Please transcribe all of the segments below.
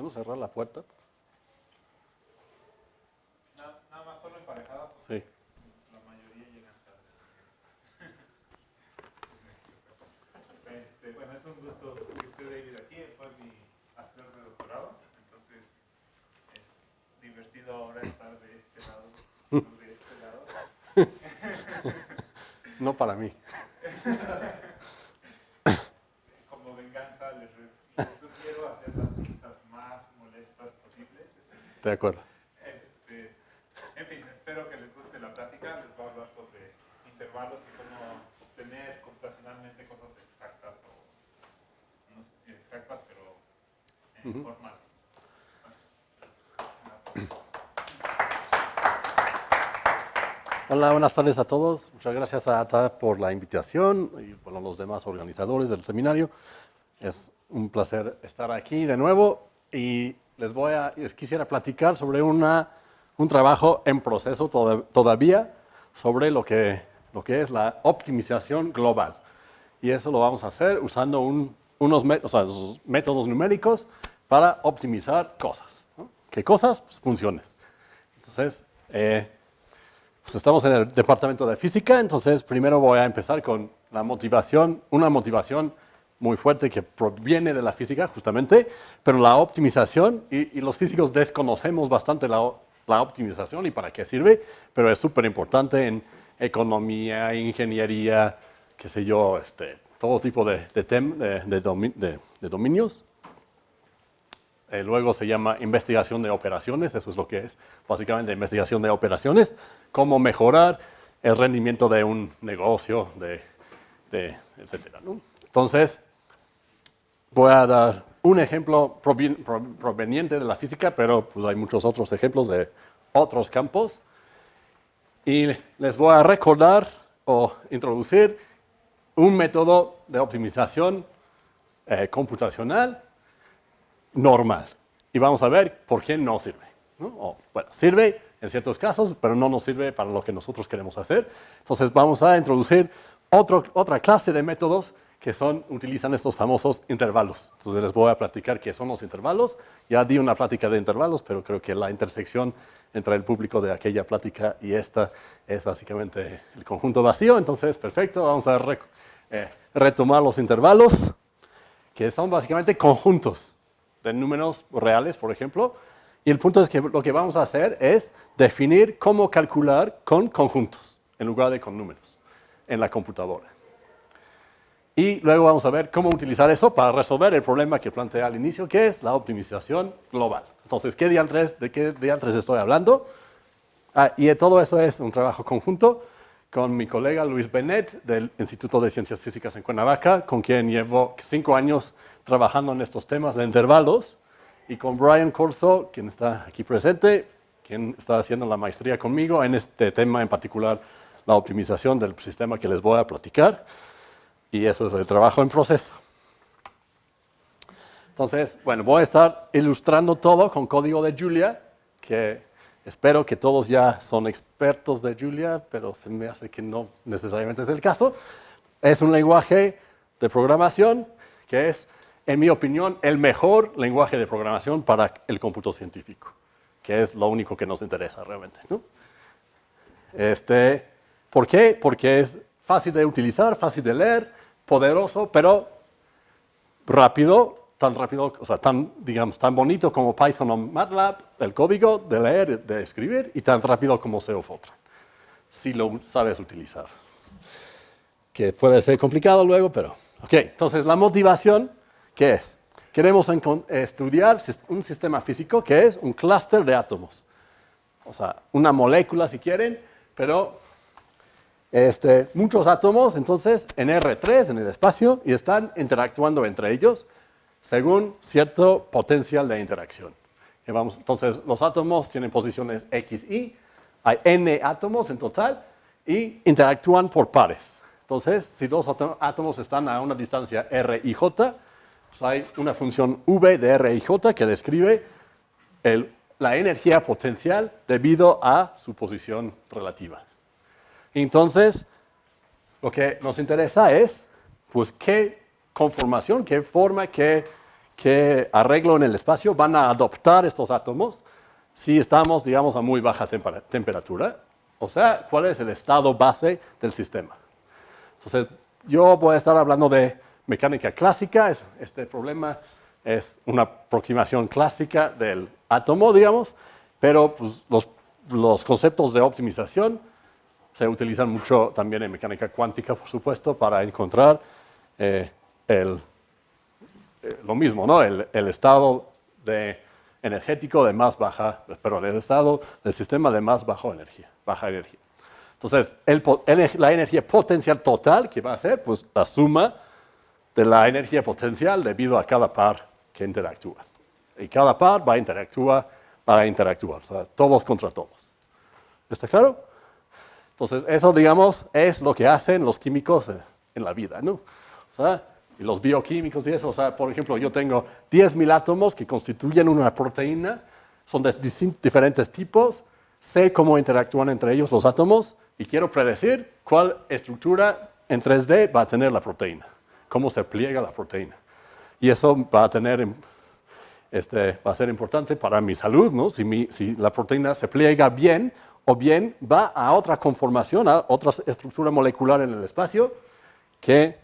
¿Podemos cerrar la puerta? Nada más solo emparejada. Sí. La mayoría llegan tarde. Bueno, es un gusto que esté David aquí. Fue mi asesor de doctorado. Entonces, es divertido ahora estar de este lado, no de este lado. No para mí. Como venganza, les sugiero hacer las preguntas más molestas posibles. De acuerdo. En fin, espero que les guste la plática. Les voy a hablar sobre intervalos y cómo obtener computacionalmente cosas exactas o no sé si exactas, pero formales. Hola, buenas tardes a todos. Muchas gracias a ATA por la invitación y por los demás organizadores del seminario. Es un placer estar aquí de nuevo y les quisiera platicar sobre un trabajo en proceso todavía sobre lo que es la optimización global. Y eso lo vamos a hacer usando unos métodos numéricos para optimizar cosas, ¿no? ¿Qué cosas? Pues funciones. Entonces, pues estamos en el departamento de física, entonces primero voy a empezar con la motivación, una motivación muy fuerte que proviene de la física justamente, pero la optimización, y los físicos desconocemos bastante la optimización y para qué sirve, pero es súper importante en economía, ingeniería, qué sé yo, todo tipo de dominios. Luego se llama investigación de operaciones, eso es lo que es básicamente investigación de operaciones, cómo mejorar el rendimiento de un negocio, etcétera, ¿no? Entonces, voy a dar un ejemplo proveniente de la física, pero pues hay muchos otros ejemplos de otros campos. Y les voy a recordar o introducir un método de optimización computacional normal. Y vamos a ver por qué no sirve, ¿no? Bueno, sirve en ciertos casos, pero no nos sirve para lo que nosotros queremos hacer. Entonces vamos a introducir otra clase de métodos que utilizan estos famosos intervalos. Entonces les voy a platicar qué son los intervalos. Ya di una plática de intervalos, pero creo que la intersección entre el público de aquella plática y esta es básicamente el conjunto vacío. Entonces, perfecto, vamos a retomar los intervalos, que son básicamente conjuntos de números reales, por ejemplo, y el punto es que lo que vamos a hacer es definir cómo calcular con conjuntos en lugar de con números en la computadora. Y luego vamos a ver cómo utilizar eso para resolver el problema que planteé al inicio, que es la optimización global. Entonces, ¿de qué diantres estoy hablando? Y todo eso es un trabajo conjunto con mi colega Luis Benet del Instituto de Ciencias Físicas en Cuernavaca, con quien llevo 5 años trabajando en estos temas de intervalos, y con Brian Corso, quien está aquí presente, quien está haciendo la maestría conmigo en este tema en particular, la optimización del sistema que les voy a platicar, y eso es el trabajo en proceso. Entonces, bueno, voy a estar ilustrando todo con código de Julia, que espero que todos ya son expertos de Julia, pero se me hace que no necesariamente es el caso. Es un lenguaje de programación que es, en mi opinión, el mejor lenguaje de programación para el cómputo científico, que es lo único que nos interesa realmente, ¿no? ¿Por qué? Porque es fácil de utilizar, fácil de leer, poderoso, pero rápido, tan rápido, o sea, digamos, tan bonito como Python o MATLAB, el código de leer, de escribir, y tan rápido como C o Fortran, si lo sabes utilizar. Que puede ser complicado luego, pero... Ok, entonces la motivación, ¿qué es? Queremos estudiar un sistema físico que es un clúster de átomos. O sea, una molécula si quieren, pero muchos átomos, entonces, en R3, en el espacio, y están interactuando entre ellos según cierto potencial de interacción. Entonces, los átomos tienen posiciones X, Y, hay N átomos en total, y interactúan por pares. Entonces, si dos átomos están a una distancia R y J, pues hay una función V de R y J que describe la energía potencial debido a su posición relativa. Entonces, lo que nos interesa es, pues, qué conformación, qué forma, qué qué arreglo en el espacio van a adoptar estos átomos si estamos, digamos, a muy baja temperatura. O sea, cuál es el estado base del sistema. Entonces, yo voy a estar hablando de mecánica clásica. Este problema es una aproximación clásica del átomo, digamos, pero pues, los conceptos de optimización se utilizan mucho también en mecánica cuántica, por supuesto, para encontrar lo mismo, ¿no? El estado energético de más baja, perdón, el estado del sistema de más baja energía. Entonces, la energía potencial total, ¿qué va a ser? Pues la suma de la energía potencial debido a cada par que interactúa. Y cada par va a interactuar, o sea, todos contra todos. ¿Está claro? Entonces, eso, digamos, es lo que hacen los químicos en la vida, ¿no? O sea, y los bioquímicos y eso. O sea, por ejemplo, yo tengo 10.000 átomos que constituyen una proteína, son de diferentes tipos, sé cómo interactúan entre ellos los átomos y quiero predecir cuál estructura en 3D va a tener la proteína, cómo se pliega la proteína. Y eso va a ser importante para mi salud, ¿no? Si la proteína se pliega bien o bien va a otra conformación, a otra estructura molecular en el espacio que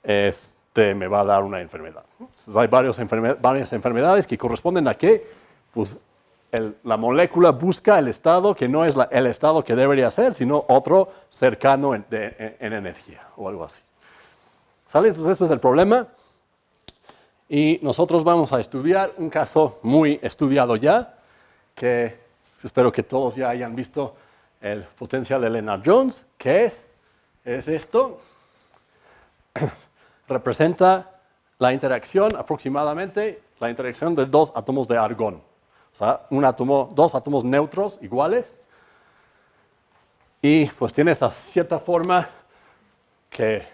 me va a dar una enfermedad. Entonces, hay varias enfermedades que corresponden a que pues, la molécula busca el estado que no es el estado que debería ser, sino otro cercano en energía o algo así. ¿Sale? Entonces, este es el problema. Y nosotros vamos a estudiar un caso muy estudiado ya, que espero que todos ya hayan visto el potencial de Lennard-Jones, que es esto. Representa la interacción aproximadamente, la interacción de dos átomos de argón. O sea, dos átomos neutros iguales. Y pues tiene esta cierta forma que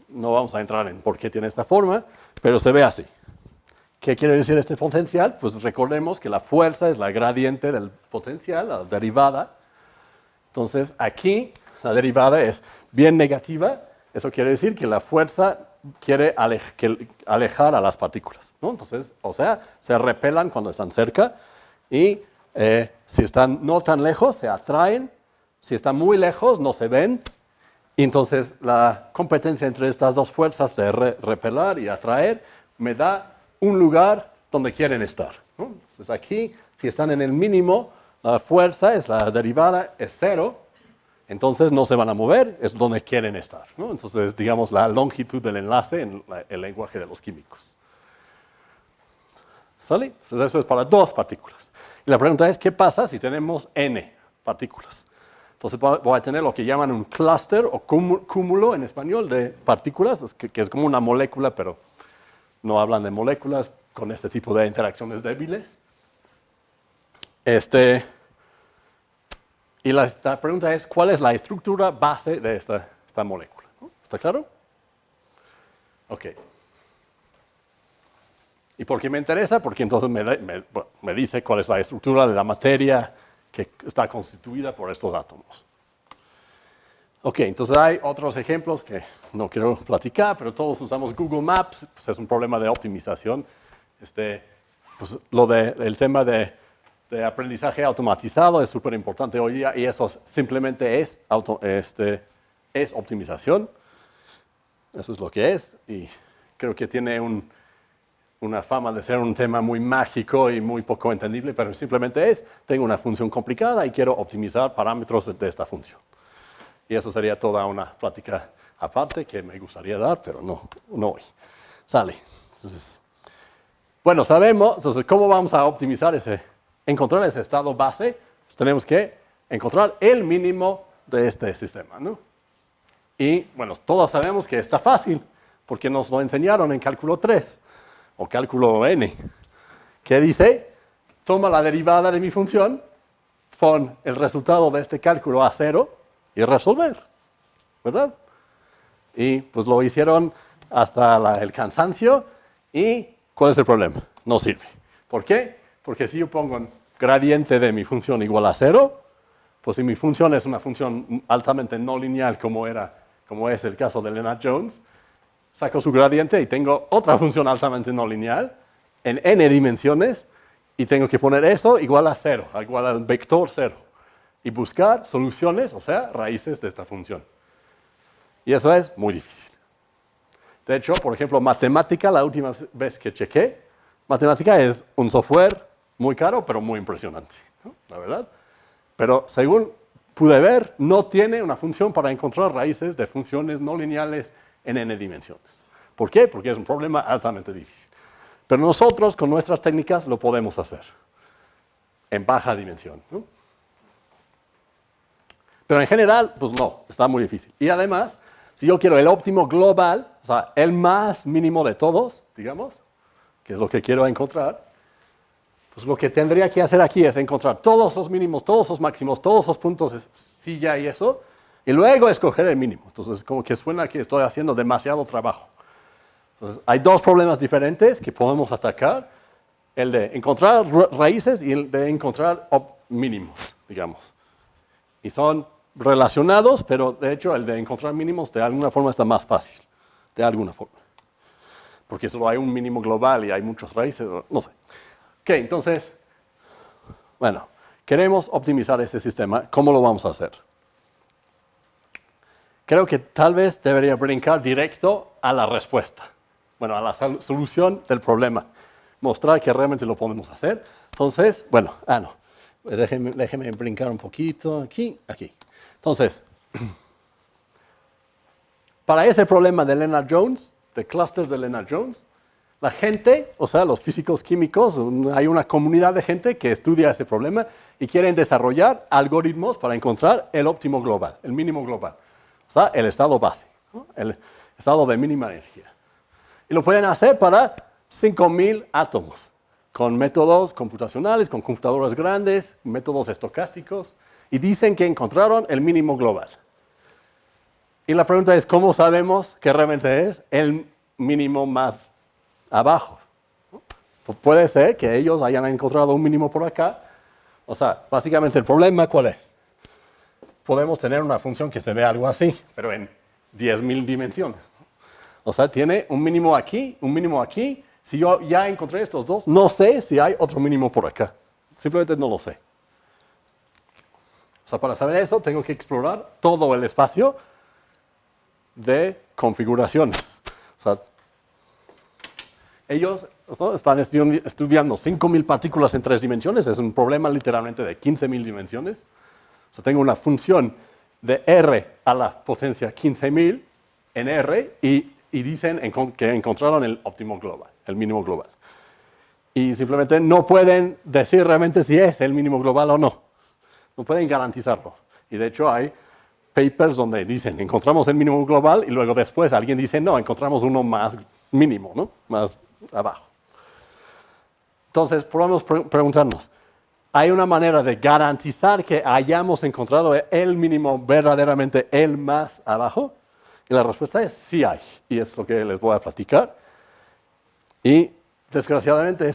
no vamos a entrar en por qué tiene esta forma, pero se ve así. ¿Qué quiere decir este potencial? Pues recordemos que la fuerza es la gradiente del potencial, la derivada. Entonces, aquí la derivada es bien negativa. Eso quiere decir que la fuerza quiere alejar a las partículas, ¿no? Entonces, o sea, se repelan cuando están cerca y si están no tan lejos, se atraen. Si están muy lejos, no se ven. Y entonces, la competencia entre estas dos fuerzas de repelar y atraer me da un lugar donde quieren estar, ¿no? Entonces, aquí, si están en el mínimo, la fuerza la derivada es 0. Entonces no se van a mover, es donde quieren estar, ¿no? Entonces, digamos, la longitud del enlace en el lenguaje de los químicos. ¿Sale? Entonces, eso es para dos partículas. Y la pregunta es, ¿qué pasa si tenemos n partículas? Entonces, voy a tener lo que llaman un clúster o cúmulo en español de partículas, que es como una molécula, pero no hablan de moléculas con este tipo de interacciones débiles. Y la pregunta es, ¿cuál es la estructura base de esta molécula? ¿No? ¿Está claro? Ok. ¿Y por qué me interesa? Porque entonces me dice cuál es la estructura de la materia que está constituida por estos átomos. Ok, entonces hay otros ejemplos que no quiero platicar, pero todos usamos Google Maps, pues es un problema de optimización. Pues el tema de aprendizaje automatizado es súper importante hoy día y eso simplemente es optimización. Eso es lo que es y creo que tiene una fama de ser un tema muy mágico y muy poco entendible, pero simplemente tengo una función complicada y quiero optimizar parámetros de esta función. Y eso sería toda una plática aparte que me gustaría dar, pero no hoy. Sale. Entonces, bueno, sabemos, entonces, ¿cómo vamos a optimizar encontrar ese estado base? Pues tenemos que encontrar el mínimo de este sistema, ¿no? Y, bueno, todos sabemos que está fácil, porque nos lo enseñaron en cálculo 3, o cálculo n. ¿Qué dice? Toma la derivada de mi función, pon el resultado de este cálculo a 0 y resolver, ¿verdad? Y pues lo hicieron hasta el cansancio y ¿cuál es el problema? No sirve. ¿Por qué? Porque si yo pongo gradiente de mi función igual a 0, pues si mi función es una función altamente no lineal como es el caso de Lennard-Jones, saco su gradiente y tengo otra función altamente no lineal en n dimensiones y tengo que poner eso igual a 0, igual al vector 0. Y buscar soluciones, o sea, raíces de esta función. Y eso es muy difícil. De hecho, por ejemplo, matemática, la última vez que chequé, matemática es un software muy caro, pero muy impresionante, ¿no? La verdad. Pero según pude ver, no tiene una función para encontrar raíces de funciones no lineales en n dimensiones. ¿Por qué? Porque es un problema altamente difícil. Pero nosotros, con nuestras técnicas, lo podemos hacer en baja dimensión, ¿no? Pero en general, pues no, está muy difícil. Y además, si yo quiero el óptimo global, o sea, el más mínimo de todos, digamos, que es lo que quiero encontrar, pues lo que tendría que hacer aquí es encontrar todos los mínimos, todos los máximos, todos los puntos de silla y eso, y luego escoger el mínimo. Entonces, como que suena que estoy haciendo demasiado trabajo. Entonces, hay dos problemas diferentes que podemos atacar, el de encontrar raíces y el de encontrar mínimos, digamos. Y son relacionados, pero de hecho el de encontrar mínimos de alguna forma está más fácil, de alguna forma. Porque solo hay un mínimo global y hay muchas raíces, no sé. Ok, entonces, bueno, queremos optimizar este sistema. ¿Cómo lo vamos a hacer? Creo que tal vez debería brincar directo a la respuesta. Bueno, a la solución del problema. Mostrar que realmente lo podemos hacer. Entonces, bueno, no. Déjeme brincar un poquito aquí. Entonces, para ese problema de Lennard-Jones, de clusters de Lennard-Jones, la gente, o sea, los físicos químicos, hay una comunidad de gente que estudia ese problema y quieren desarrollar algoritmos para encontrar el óptimo global, el mínimo global. O sea, el estado base, ¿no? El estado de mínima energía. Y lo pueden hacer para 5.000 átomos, con métodos computacionales, con computadoras grandes, métodos estocásticos, y dicen que encontraron el mínimo global. Y la pregunta es, ¿cómo sabemos que realmente es el mínimo más abajo? Pues puede ser que ellos hayan encontrado un mínimo por acá. O sea, básicamente el problema, ¿cuál es? Podemos tener una función que se ve algo así, pero en 10.000 dimensiones. O sea, tiene un mínimo aquí, un mínimo aquí. Si yo ya encontré estos dos, no sé si hay otro mínimo por acá. Simplemente no lo sé. O sea, para saber eso, tengo que explorar todo el espacio de configuraciones. O sea, ellos, ¿no?, están estudiando 5.000 partículas en 3 dimensiones. Es un problema literalmente de 15.000 dimensiones. O sea, tengo una función de R a la potencia 15.000 en R y dicen que encontraron el óptimo global, el mínimo global. Y simplemente no pueden decir realmente si es el mínimo global o no. No pueden garantizarlo. Y de hecho hay papers donde dicen, encontramos el mínimo global y luego después alguien dice, no, encontramos uno más mínimo, ¿no? Más abajo. Entonces, podemos preguntarnos, ¿hay una manera de garantizar que hayamos encontrado el mínimo verdaderamente el más abajo? Y la respuesta es sí hay, y es lo que les voy a platicar. Y desgraciadamente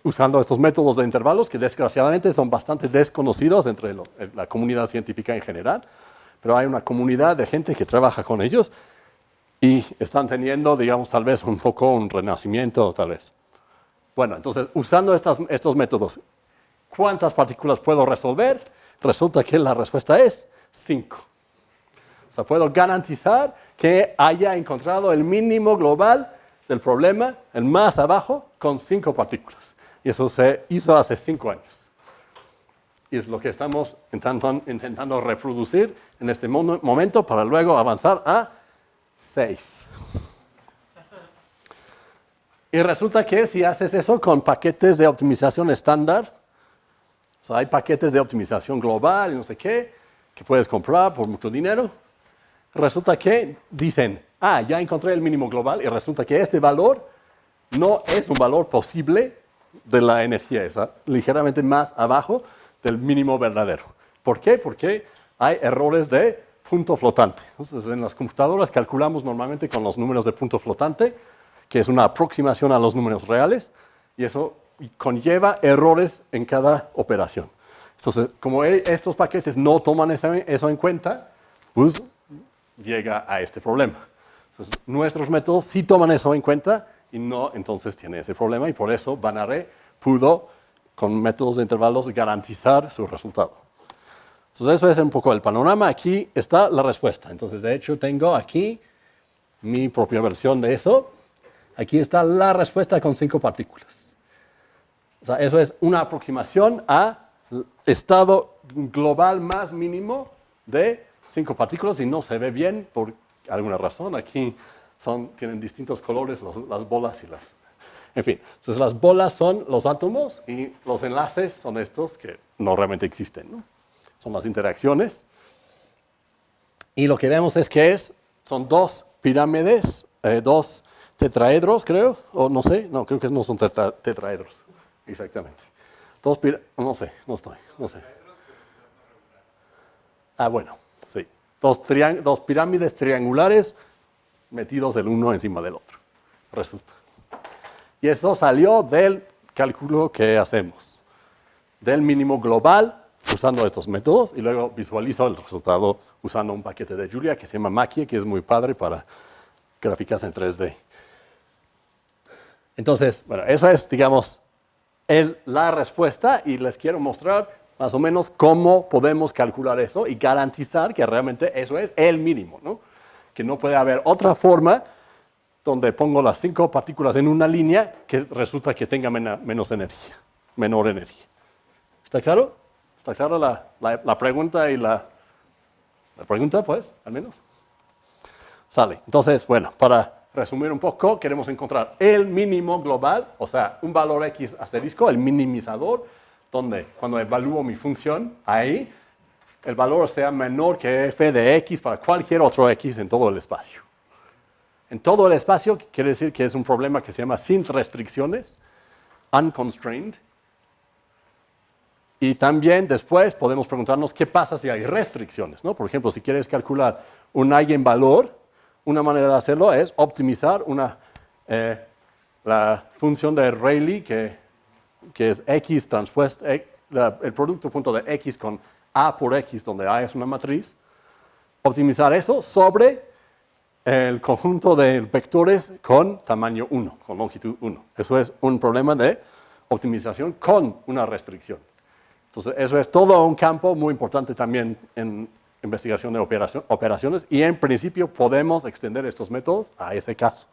usando estos métodos de intervalos, que desgraciadamente son bastante desconocidos entre la comunidad científica en general, pero hay una comunidad de gente que trabaja con ellos y están teniendo, digamos, tal vez un poco un renacimiento, tal vez. Bueno, entonces, usando estos métodos, ¿cuántas partículas puedo resolver? Resulta que la respuesta es 5. O sea, puedo garantizar que haya encontrado el mínimo global del problema, el más abajo, con 5 partículas. Y eso se hizo hace 5 años. Y es lo que estamos intentando reproducir en este momento para luego avanzar a 6. Y resulta que si haces eso con paquetes de optimización estándar, o sea, hay paquetes de optimización global y no sé qué, que puedes comprar por mucho dinero, resulta que dicen, ya encontré el mínimo global, y resulta que este valor no es un valor posible de la energía, está ligeramente más abajo del mínimo verdadero. ¿Por qué? Porque hay errores de punto flotante. Entonces, en las computadoras calculamos normalmente con los números de punto flotante, que es una aproximación a los números reales, y eso conlleva errores en cada operación. Entonces, como estos paquetes no toman eso en cuenta, pues llega a este problema. Entonces, nuestros métodos sí toman eso en cuenta y no, entonces tiene ese problema y por eso Banaré pudo, con métodos de intervalos, garantizar su resultado. Entonces eso es un poco el panorama. Aquí está la respuesta. Entonces de hecho tengo aquí mi propia versión de eso. Aquí está la respuesta con 5 partículas. O sea, eso es una aproximación a estado global más mínimo de 5 partículas y no se ve bien por alguna razón. Aquí tienen distintos colores las bolas y las... En fin, entonces las bolas son los átomos y los enlaces son estos que no realmente existen, ¿no? Son las interacciones. Y lo que vemos es que son 2 pirámides, 2 tetraedros, creo, o no sé, no, creo que no son tetraedros, exactamente. No sé. Ah, bueno, sí. 2 pirámides triangulares metidos el uno encima del otro, resulta. Y eso salió del cálculo que hacemos, del mínimo global usando estos métodos y luego visualizo el resultado usando un paquete de Julia que se llama Macchie, que es muy padre para gráficas en 3D. Entonces, bueno, eso es, digamos, la respuesta y les quiero mostrar más o menos cómo podemos calcular eso y garantizar que realmente eso es el mínimo, ¿no? Que no puede haber otra forma donde pongo las 5 partículas en una línea que resulta que tenga menor energía. ¿Está claro? ¿Está clara la pregunta y la pregunta, pues, al menos? Sale. Entonces, bueno, para resumir un poco, queremos encontrar el mínimo global, o sea, un valor X asterisco, el minimizador, donde cuando evalúo mi función, ahí el valor sea menor que f de x para cualquier otro x en todo el espacio. En todo el espacio quiere decir que es un problema que se llama sin restricciones, unconstrained. Y también después podemos preguntarnos qué pasa si hay restricciones, ¿no? Por ejemplo, si quieres calcular un eigenvalor, una manera de hacerlo es optimizar la función de Rayleigh, que es x transpuesto, el producto punto de x con a por x, donde a es una matriz, optimizar eso sobre el conjunto de vectores con tamaño 1, con longitud 1. Eso es un problema de optimización con una restricción. Entonces, eso es todo un campo muy importante también en investigación de operaciones y en principio podemos extender estos métodos a ese caso.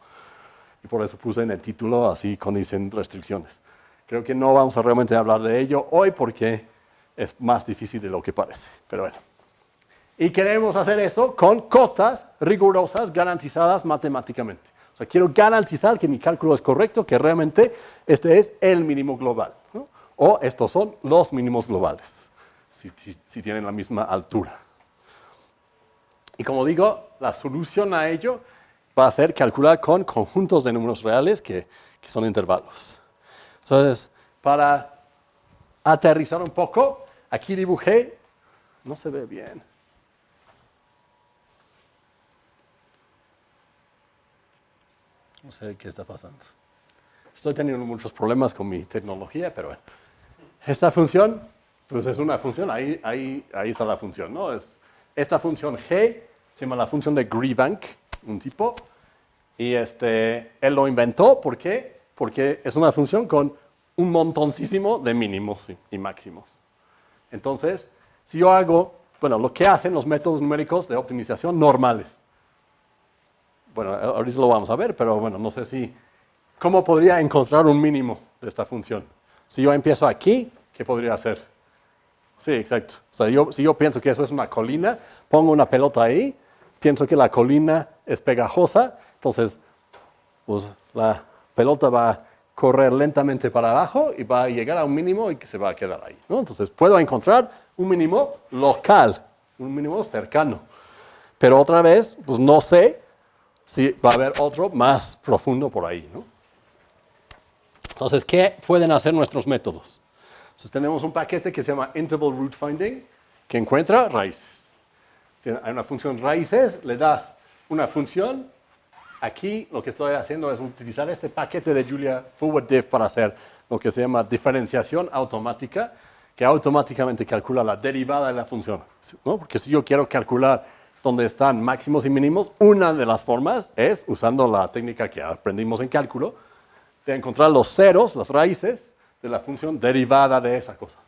Y por eso puse en el título así con dicen restricciones. Creo que no vamos a realmente hablar de ello hoy porque es más difícil de lo que parece, pero bueno. Y queremos hacer eso con cotas rigurosas garantizadas matemáticamente. O sea, quiero garantizar que mi cálculo es correcto, que realmente este es el mínimo global, ¿no? O estos son los mínimos globales, si tienen la misma altura. Y como digo, la solución a ello va a ser calcular con conjuntos de números reales que son intervalos. Entonces, para aterrizar un poco, aquí dibujé, no se ve bien. No sé qué está pasando. Estoy teniendo muchos problemas con mi tecnología, pero bueno. Esta función, pues es una función, ahí está la función, ¿no? Esta función g se llama la función de Greebank, un tipo, y él lo inventó, ¿por qué? Porque es una función con un montoncísimo de mínimos y máximos. Entonces, si yo hago, bueno, lo que hacen los métodos numéricos de optimización normales. Bueno, ahorita lo vamos a ver, pero bueno, no sé ¿cómo podría encontrar un mínimo de esta función? Si yo empiezo aquí, ¿qué podría hacer? Sí, exacto. O sea, si yo pienso que eso es una colina, pongo una pelota ahí, pienso que la colina es pegajosa, entonces pues, la pelota va a correr lentamente para abajo y va a llegar a un mínimo y que se va a quedar ahí, ¿no? Entonces puedo encontrar un mínimo local, un mínimo cercano. Pero otra vez, pues no sé si va a haber otro más profundo por ahí, ¿no? Entonces, ¿qué pueden hacer nuestros métodos? Entonces, tenemos un paquete que se llama Interval Root Finding, que encuentra raíces. Hay una función raíces, le das una función. Aquí lo que estoy haciendo es utilizar este paquete de Julia Forward Diff para hacer lo que se llama diferenciación automática, que automáticamente calcula la derivada de la función, ¿no? Porque si yo quiero calcular donde están máximos y mínimos, una de las formas es, usando la técnica que aprendimos en cálculo, de encontrar los ceros, las raíces de la función derivada de esa cosa.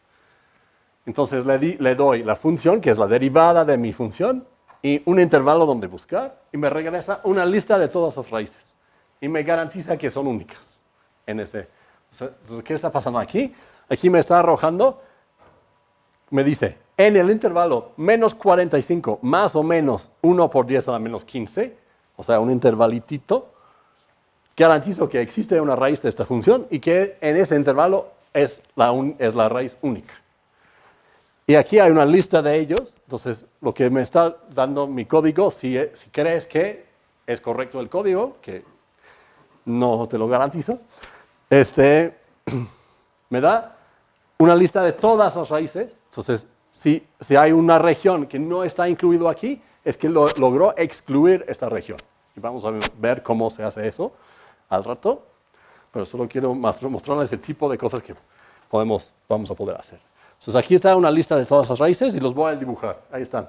Entonces le doy la función, que es la derivada de mi función, y un intervalo donde buscar, y me regresa una lista de todas las raíces. Y me garantiza que son únicas en ese. Entonces, ¿qué está pasando aquí? Aquí me está arrojando, me dice, en el intervalo menos 45 más o menos 1 por 10 a la menos 15, o sea, un intervalitito, garantizo que existe una raíz de esta función y que en ese intervalo es la raíz única. Y aquí hay una lista de ellos, entonces lo que me está dando mi código, si crees que es correcto el código, que no te lo garantizo, me da una lista de todas las raíces. Entonces, si hay una región que no está incluido aquí, es que logró excluir esta región. Y vamos a ver cómo se hace eso al rato, pero solo quiero mostrarles el tipo de cosas que vamos a poder hacer. Entonces aquí está una lista de todas las raíces y los voy a dibujar. Ahí están.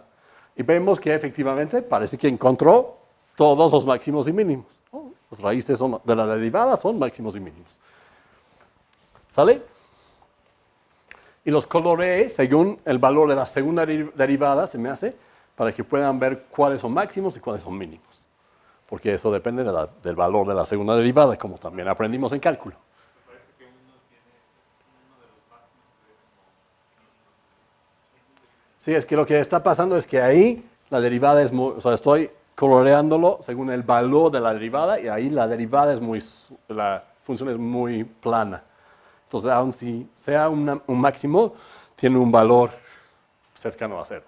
Y vemos que efectivamente parece que encontró todos los máximos y mínimos. Las raíces de la derivada son máximos y mínimos. ¿Sale? Y los coloreé según el valor de la segunda derivada, se me hace, para que puedan ver cuáles son máximos y cuáles son mínimos. Porque eso depende del valor de la segunda derivada, como también aprendimos en cálculo. Me parece que uno de los máximos se ve como... Sí, es que lo que está pasando es que ahí la derivada es muy... O sea, estoy coloreándolo según el valor de la derivada y ahí la derivada la función es muy plana. Entonces, aun si sea un máximo, tiene un valor cercano a cero.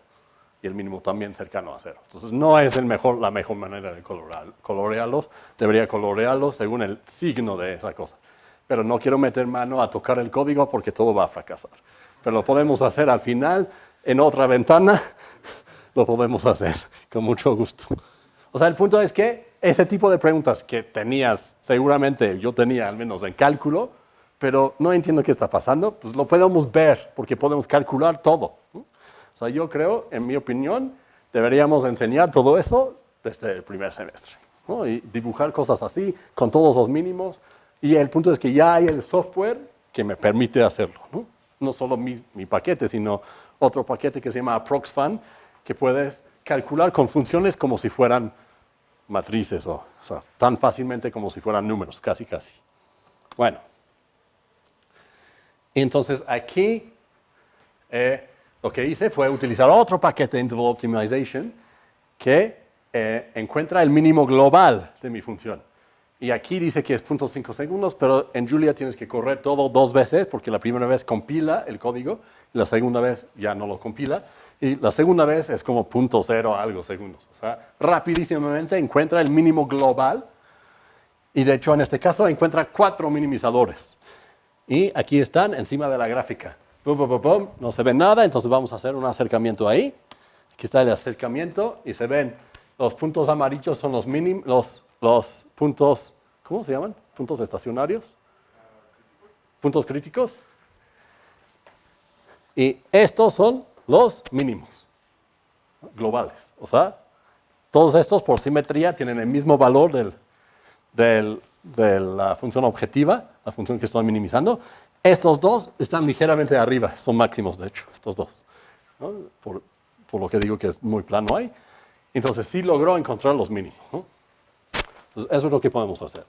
Y el mínimo también cercano a cero. Entonces, no es la mejor manera de colorearlos. Debería colorearlos según el signo de esa cosa. Pero no quiero meter mano a tocar el código porque todo va a fracasar. Pero lo podemos hacer al final, en otra ventana, lo podemos hacer con mucho gusto. O sea, el punto es que ese tipo de preguntas que seguramente yo tenía al menos en cálculo, pero no entiendo qué está pasando, pues lo podemos ver porque podemos calcular todo, ¿no? O sea, yo creo, en mi opinión, deberíamos enseñar todo eso desde el primer semestre, ¿no? Y dibujar cosas así, con todos los mínimos. Y el punto es que ya hay el software que me permite hacerlo, ¿no? No solo mi paquete, sino otro paquete que se llama ApproxFun, que puedes calcular con funciones como si fueran matrices, o sea, tan fácilmente como si fueran números, casi. Bueno. Entonces, aquí lo que hice fue utilizar otro paquete de Interval Optimization que encuentra el mínimo global de mi función. Y aquí dice que es 0.5 segundos, pero en Julia tienes que correr todo 2 veces, porque la primera vez compila el código, y la segunda vez ya no lo compila, y la segunda vez es como 0.0 algo segundos. O sea, rapidísimamente encuentra el mínimo global, y de hecho en este caso encuentra 4 minimizadores. Y aquí están encima de la gráfica. Pum, pum, pum, pum. No se ve nada, entonces vamos a hacer un acercamiento ahí. Aquí está el acercamiento y se ven los puntos amarillos son los mínimos, los puntos, ¿cómo se llaman? ¿Puntos estacionarios? Puntos críticos. Y estos son los mínimos globales. O sea, todos estos por simetría tienen el mismo valor de la función objetiva, la función que estoy minimizando. Estos dos están ligeramente arriba, son máximos de hecho, estos dos, ¿no? Por lo que digo que es muy plano ahí. Entonces sí logró encontrar los mínimos, ¿no? Entonces eso es lo que podemos hacer.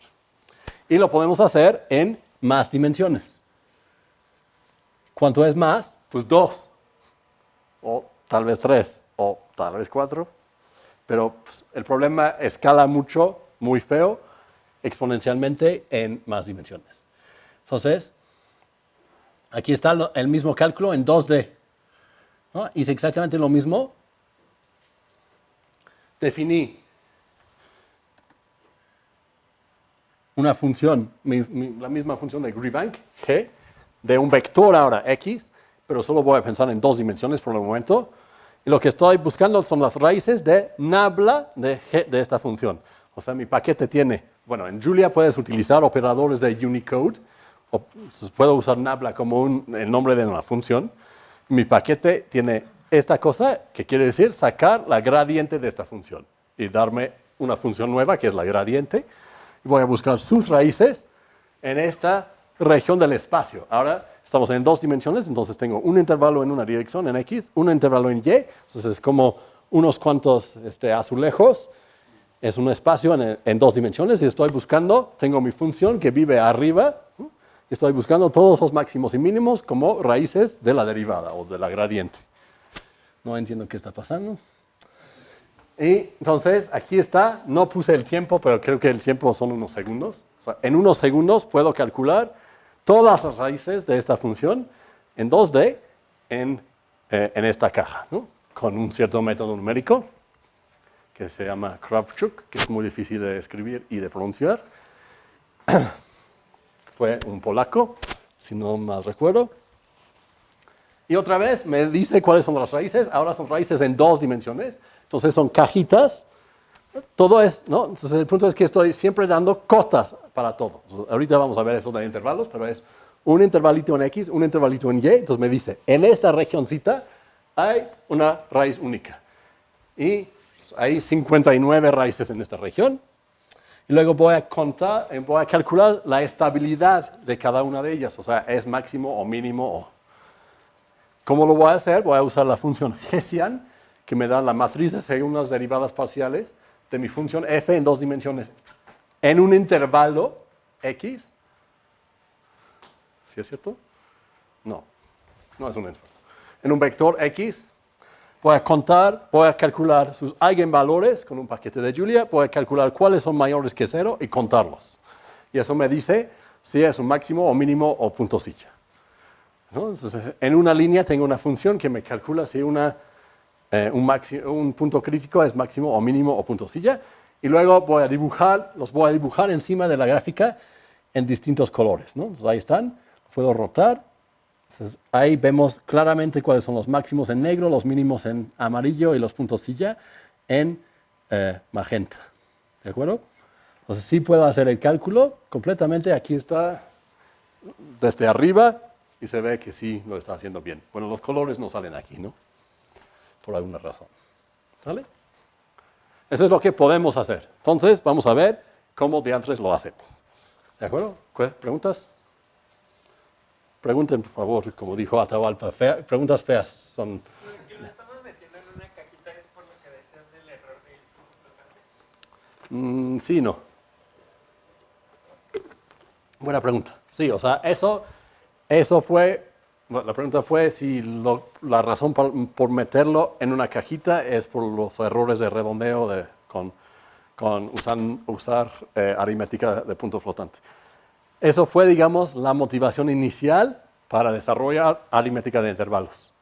Y lo podemos hacer en más dimensiones. ¿Cuánto es más? Pues 2, o tal vez 3, o tal vez 4. Pero pues, el problema escala mucho, muy feo, exponencialmente en más dimensiones. Entonces, aquí está el mismo cálculo en 2D, ¿no? Hice exactamente lo mismo. Definí una función, la misma función de Greebank, G, de un vector ahora X, pero solo voy a pensar en 2 dimensiones por el momento. Y lo que estoy buscando son las raíces de nabla de G de esta función. O sea, mi paquete tiene, bueno, en Julia puedes utilizar operadores de Unicode, o puedo usar nabla como el nombre de una función. Mi paquete tiene esta cosa, que quiere decir sacar la gradiente de esta función y darme una función nueva, que es la gradiente. Y voy a buscar sus raíces en esta región del espacio. Ahora estamos en 2 dimensiones, entonces tengo un intervalo en una dirección, en X, un intervalo en Y, entonces es como unos cuantos azulejos, es un espacio en 2 dimensiones y estoy buscando, tengo mi función que vive arriba, y estoy buscando todos los máximos y mínimos como raíces de la derivada o de la gradiente. No entiendo qué está pasando. Y entonces aquí está, no puse el tiempo, pero creo que el tiempo son unos segundos. O sea, en unos segundos puedo calcular todas las raíces de esta función en 2D en esta caja, ¿no? Con un cierto método numérico que se llama Kravchuk, que es muy difícil de escribir y de pronunciar. Fue un polaco, si no mal recuerdo. Y otra vez me dice cuáles son las raíces. Ahora son raíces en 2 dimensiones. Entonces son cajitas. Todo es, ¿no? Entonces el punto es que estoy siempre dando cotas para todo. Entonces, ahorita vamos a ver eso de intervalos, pero es un intervalito en X, un intervalito en Y. Entonces me dice, en esta regioncita hay una raíz única. Y hay 59 raíces en esta región. Y luego voy a contar, voy a calcular la estabilidad de cada una de ellas. O sea, es máximo o mínimo o... ¿Cómo lo voy a hacer? Voy a usar la función Hessian, que me da la matriz de segundas derivadas parciales de mi función f en 2 dimensiones en un intervalo x. ¿Sí es cierto? No, no es un intervalo. En un vector x voy a calcular sus eigenvalores con un paquete de Julia, voy a calcular cuáles son mayores que 0 y contarlos. Y eso me dice si es un máximo o mínimo o puntosilla. ¿No? Entonces, en una línea tengo una función que me calcula si un punto crítico es máximo o mínimo o puntosilla, y luego los voy a dibujar encima de la gráfica en distintos colores, ¿no? Entonces ahí están, puedo rotar. Entonces, ahí vemos claramente cuáles son los máximos en negro, los mínimos en amarillo y los puntosilla en magenta. ¿De acuerdo? Entonces sí puedo hacer el cálculo completamente. Aquí está desde arriba. Y se ve que sí lo está haciendo bien. Bueno, los colores no salen aquí, ¿no? Por alguna razón. ¿Sale? Eso es lo que podemos hacer. Entonces, vamos a ver cómo diantres lo hacemos. ¿De acuerdo? ¿Preguntas? Pregunten, por favor, como dijo Atahualpa. Preguntas feas son... Que lo estamos metiendo en una cajita es por lo que decías del error del punto flotante. Sí, no. Buena pregunta. Sí, o sea, eso fue, bueno, la pregunta fue si la razón por meterlo en una cajita es por los errores de redondeo con usar aritmética de punto flotante. Eso fue, digamos, la motivación inicial para desarrollar aritmética de intervalos.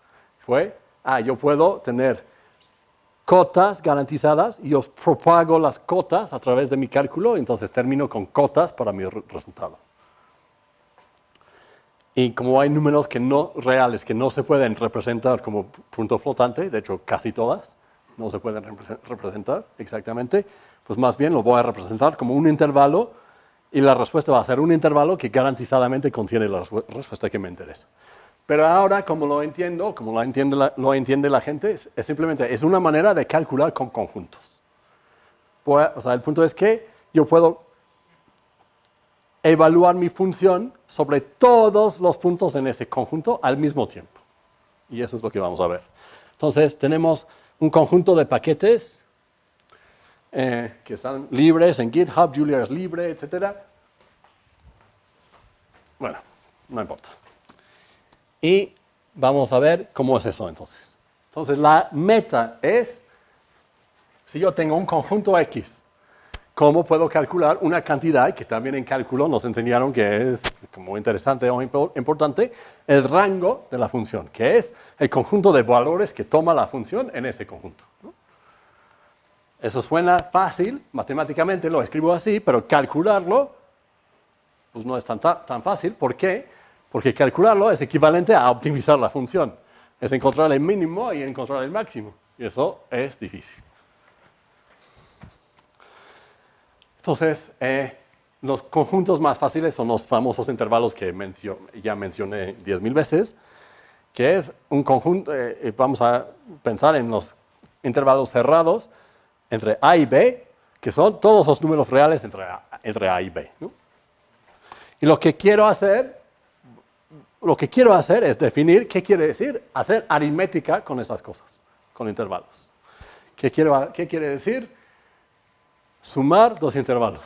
Yo puedo tener cotas garantizadas y yo propago las cotas a través de mi cálculo, entonces termino con cotas para mi resultado. Y como hay números reales que no se pueden representar como punto flotante, de hecho casi todas no se pueden representar exactamente, pues más bien lo voy a representar como un intervalo y la respuesta va a ser un intervalo que garantizadamente contiene la respuesta que me interesa. Pero ahora, como lo entiende la gente, es simplemente una manera de calcular con conjuntos. O sea, el punto es que yo puedo evaluar mi función sobre todos los puntos en ese conjunto al mismo tiempo. Y eso es lo que vamos a ver. Entonces, tenemos un conjunto de paquetes que están libres en GitHub, Julia es libre, etc. Bueno, no importa. Y vamos a ver cómo es eso entonces. Entonces, la meta es, si yo tengo un conjunto X, ¿cómo puedo calcular una cantidad que también en cálculo nos enseñaron que es como interesante o importante, el rango de la función, que es el conjunto de valores que toma la función en ese conjunto, ¿no? Eso suena fácil, matemáticamente lo escribo así, pero calcularlo pues no es tan fácil. ¿Por qué? Porque calcularlo es equivalente a optimizar la función. Es encontrar el mínimo y encontrar el máximo. Y eso es difícil. Entonces, los conjuntos más fáciles son los famosos intervalos que ya mencioné 10.000 veces. que es un conjunto, vamos a pensar en los intervalos cerrados entre A y B, que son todos los números reales entre A y B, ¿no? Y lo que quiero hacer es definir qué quiere decir hacer aritmética con esas cosas, con intervalos. ¿Qué quiere decir? Sumar dos intervalos,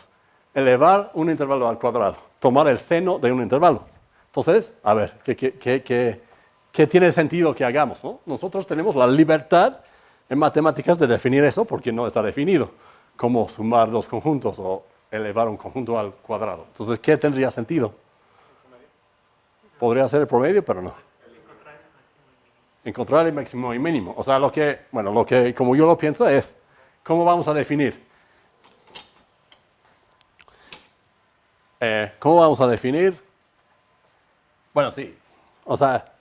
elevar un intervalo al cuadrado, tomar el seno de un intervalo. Entonces, a ver, ¿qué tiene sentido que hagamos, ¿no? Nosotros tenemos la libertad en matemáticas de definir eso porque no está definido, como sumar dos conjuntos o elevar un conjunto al cuadrado. Entonces, ¿qué tendría sentido? Podría ser el promedio, pero no. Encontrar el máximo y mínimo. O sea, como yo lo pienso es, ¿cómo vamos a definir? ¿Cómo vamos a definir? Bueno, sí. O sea,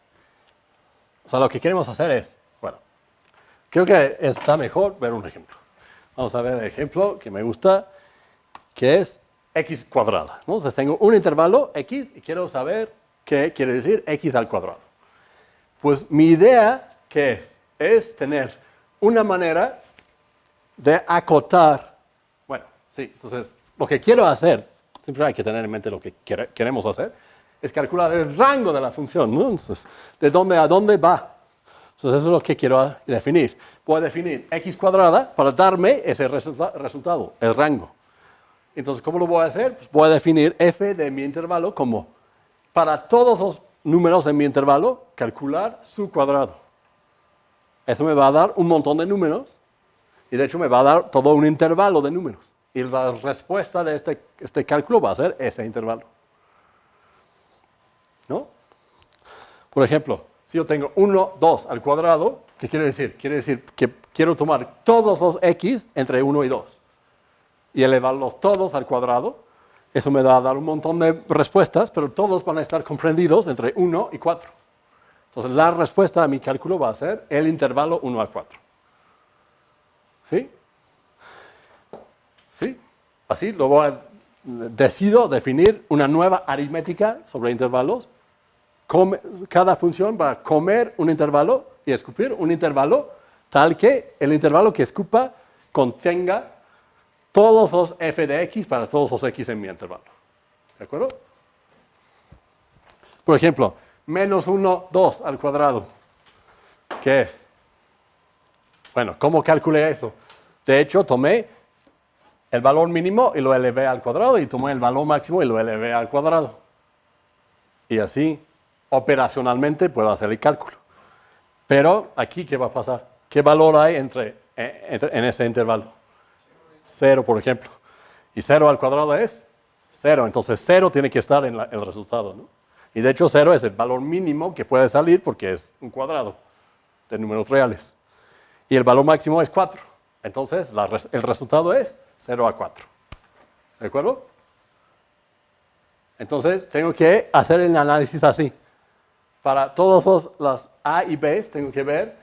lo que queremos hacer es, bueno, creo que está mejor ver un ejemplo. Vamos a ver el ejemplo que me gusta, que es x cuadrada, ¿no? Entonces tengo un intervalo x y quiero saber qué quiere decir x al cuadrado. Pues mi idea, ¿qué es? Es tener una manera de acotar. Bueno, sí, entonces lo que quiero hacer, siempre hay que tener en mente lo que queremos hacer, es calcular el rango de la función, ¿no? Entonces, ¿de dónde a dónde va? Entonces, eso es lo que quiero definir. Voy a definir x cuadrada para darme ese resultado, el rango. Entonces, ¿cómo lo voy a hacer? Pues voy a definir f de mi intervalo como, para todos los números en mi intervalo, calcular su cuadrado. Eso me va a dar un montón de números, y de hecho me va a dar todo un intervalo de números. Y la respuesta de este cálculo va a ser ese intervalo. ¿No? Por ejemplo, si yo tengo 1, 2 al cuadrado, ¿qué quiere decir? Quiere decir que quiero tomar todos los x entre 1 y 2 y elevarlos todos al cuadrado. Eso me va a dar un montón de respuestas, pero todos van a estar comprendidos entre 1 y 4. Entonces, la respuesta a mi cálculo va a ser el intervalo 1 a 4. ¿Sí? ¿Sí? Así decido definir una nueva aritmética sobre intervalos. Cada función va a comer un intervalo y escupir un intervalo tal que el intervalo que escupa contenga todos los f de x para todos los x en mi intervalo. ¿De acuerdo? Por ejemplo, menos 1, 2 al cuadrado. ¿Qué es? Bueno, ¿cómo calculé eso? De hecho, tomé el valor mínimo y lo elevé al cuadrado y tomé el valor máximo y lo elevé al cuadrado. Y así, operacionalmente, puedo hacer el cálculo. Pero aquí, ¿qué va a pasar? ¿Qué valor hay en ese intervalo? 0, por ejemplo. Y 0 al cuadrado es 0. Entonces, 0 tiene que estar en el resultado, ¿no? Y de hecho, 0 es el valor mínimo que puede salir porque es un cuadrado de números reales. Y el valor máximo es 4. Entonces, el resultado es 0 a 4. ¿De acuerdo? Entonces, tengo que hacer el análisis así. Para todos los A y B, tengo que ver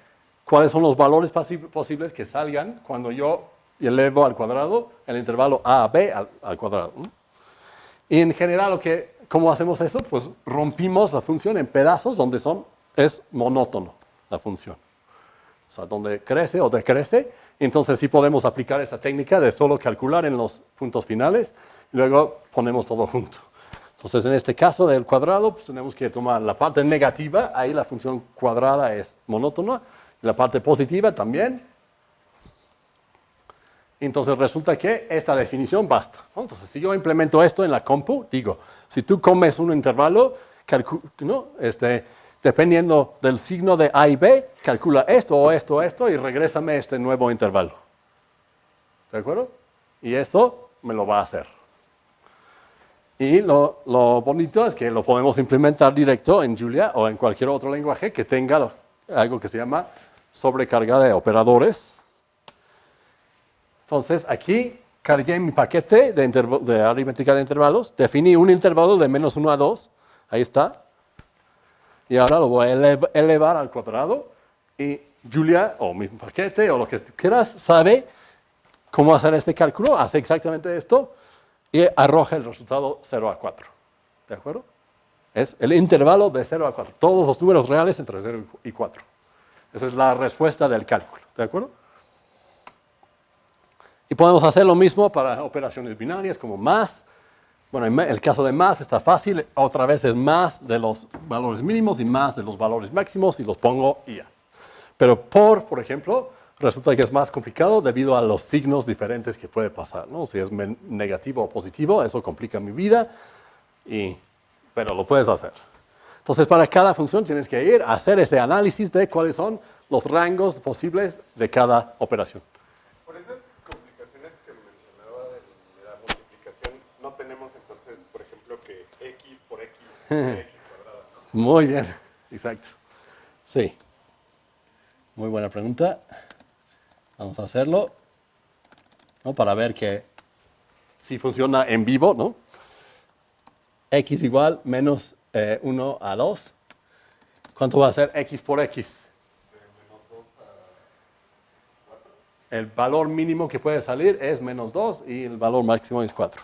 cuáles son los valores posibles que salgan cuando yo elevo al cuadrado el intervalo A a B al cuadrado. Y en general, ¿cómo hacemos eso? Pues rompimos la función en pedazos donde es monótono la función. O sea, donde crece o decrece. Entonces sí podemos aplicar esa técnica de solo calcular en los puntos finales y luego ponemos todo junto. Entonces en este caso del cuadrado, pues tenemos que tomar la parte negativa, ahí la función cuadrada es monótona, y la parte positiva también. Entonces resulta que esta definición basta, ¿no? Entonces si yo implemento esto en la compu, digo, si tú comes un intervalo, ¿no? Dependiendo del signo de A y B, calcula esto o esto o esto y regrésame este nuevo intervalo. ¿De acuerdo? Y eso me lo va a hacer. Y lo bonito es que lo podemos implementar directo en Julia o en cualquier otro lenguaje que tenga algo que se llama sobrecarga de operadores. Entonces, aquí cargué mi paquete de aritmética de intervalos, definí un intervalo de menos 1 a 2, ahí está. Y ahora lo voy a elevar al cuadrado y Julia, o mi paquete, o lo que tú quieras, sabe cómo hacer este cálculo, hace exactamente esto y arroja el resultado 0 a 4. ¿De acuerdo? Es el intervalo de 0 a 4. Todos los números reales entre 0 y 4. Esa es la respuesta del cálculo. ¿De acuerdo? Y podemos hacer lo mismo para operaciones binarias como más. Bueno, en el caso de más está fácil. Otra vez es más de los valores mínimos y más de los valores máximos y los pongo y ya. Pero por ejemplo, resulta que es más complicado debido a los signos diferentes que puede pasar, ¿no? Si es negativo o positivo, eso complica mi vida, pero lo puedes hacer. Entonces, para cada función tienes que ir a hacer ese análisis de cuáles son los rangos posibles de cada operación. Por esas complicaciones que mencionaba de la multiplicación, no tenemos entonces, por ejemplo, que x por x es x cuadrado, ¿no? Muy bien, exacto. Sí. Muy buena pregunta. Vamos a hacerlo, ¿no? Para ver que si funciona en vivo, ¿no? X igual menos 1 a 2. ¿Cuánto va a ser X por X? De menos 2 a 4. El valor mínimo que puede salir es menos 2 y el valor máximo es 4.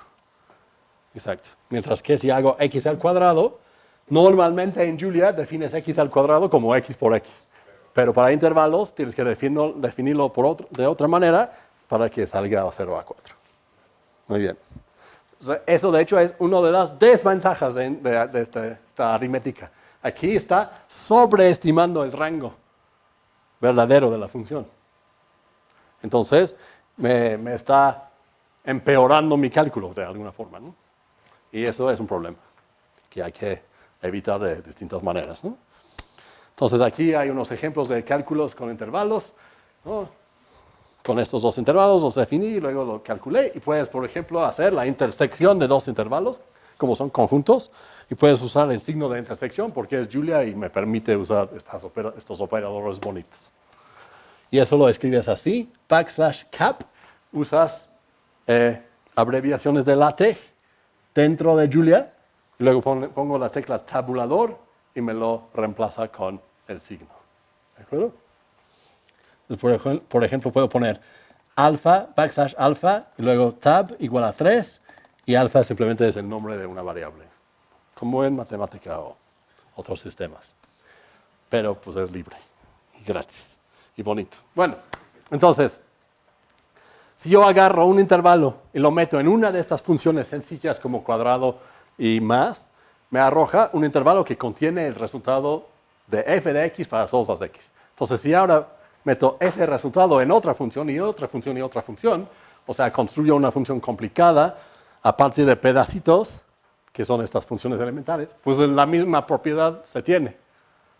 Exacto. Mientras que si hago X al cuadrado, normalmente en Julia defines X al cuadrado como X por X. Pero para intervalos tienes que definirlo de otra manera para que salga a 0 a 4. Muy bien. Eso, de hecho, es una de las desventajas de esta aritmética. Aquí está sobreestimando el rango verdadero de la función. Entonces, me está empeorando mi cálculo de alguna forma, ¿no? Y eso es un problema que hay que evitar de distintas maneras, ¿no? Entonces, aquí hay unos ejemplos de cálculos con intervalos, ¿no? Con estos dos intervalos los definí y luego lo calculé. Y puedes, por ejemplo, hacer la intersección de dos intervalos, como son conjuntos. Y puedes usar el signo de intersección porque es Julia y me permite usar estos operadores bonitos. Y eso lo escribes así, \cap. Usas abreviaciones de LaTeX dentro de Julia. Y luego pongo la tecla tabulador y me lo reemplaza con el signo. ¿De acuerdo? Por ejemplo, puedo poner alfa, \alfa, y luego tab igual a 3, y alfa simplemente es el nombre de una variable, como en matemática o otros sistemas. Pero pues es libre, y gratis, y bonito. Bueno, entonces, si yo agarro un intervalo y lo meto en una de estas funciones sencillas como cuadrado y más, me arroja un intervalo que contiene el resultado de f de x para todas las x. Entonces, si ahora meto ese resultado en otra función y otra función y otra función, o sea, construyo una función complicada a partir de pedacitos, que son estas funciones elementales, pues la misma propiedad se tiene.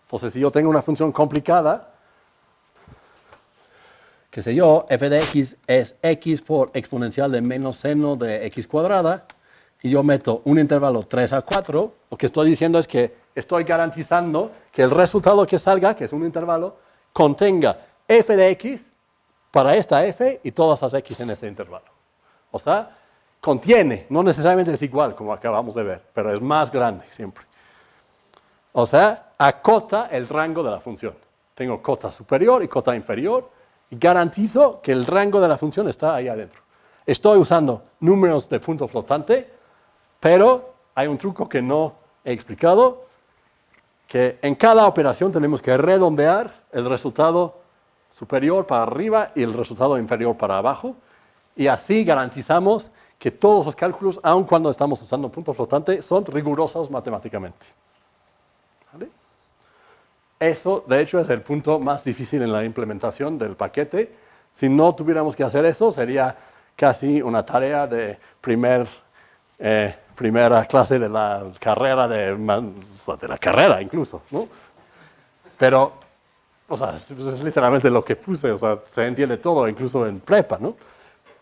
Entonces, si yo tengo una función complicada, qué sé yo, f de x es x por exponencial de menos seno de x cuadrada, y yo meto un intervalo 3 a 4, lo que estoy diciendo es que estoy garantizando que el resultado que salga, que es un intervalo, contenga f de x para esta f y todas las x en este intervalo. O sea, contiene, no necesariamente es igual como acabamos de ver, pero es más grande siempre. O sea, acota el rango de la función. Tengo cota superior y cota inferior y garantizo que el rango de la función está ahí adentro. Estoy usando números de punto flotante, pero hay un truco que no he explicado, que en cada operación tenemos que redondear el resultado superior para arriba y el resultado inferior para abajo, y así garantizamos que todos los cálculos, aun cuando estamos usando punto flotante, son rigurosos matemáticamente. ¿Vale? Eso, de hecho, es el punto más difícil en la implementación del paquete. Si no tuviéramos que hacer eso, sería casi una tarea de primera clase de la carrera, de la carrera incluso, ¿no? Pero, o sea, es literalmente lo que puse, o sea, se entiende todo, incluso en prepa, ¿no?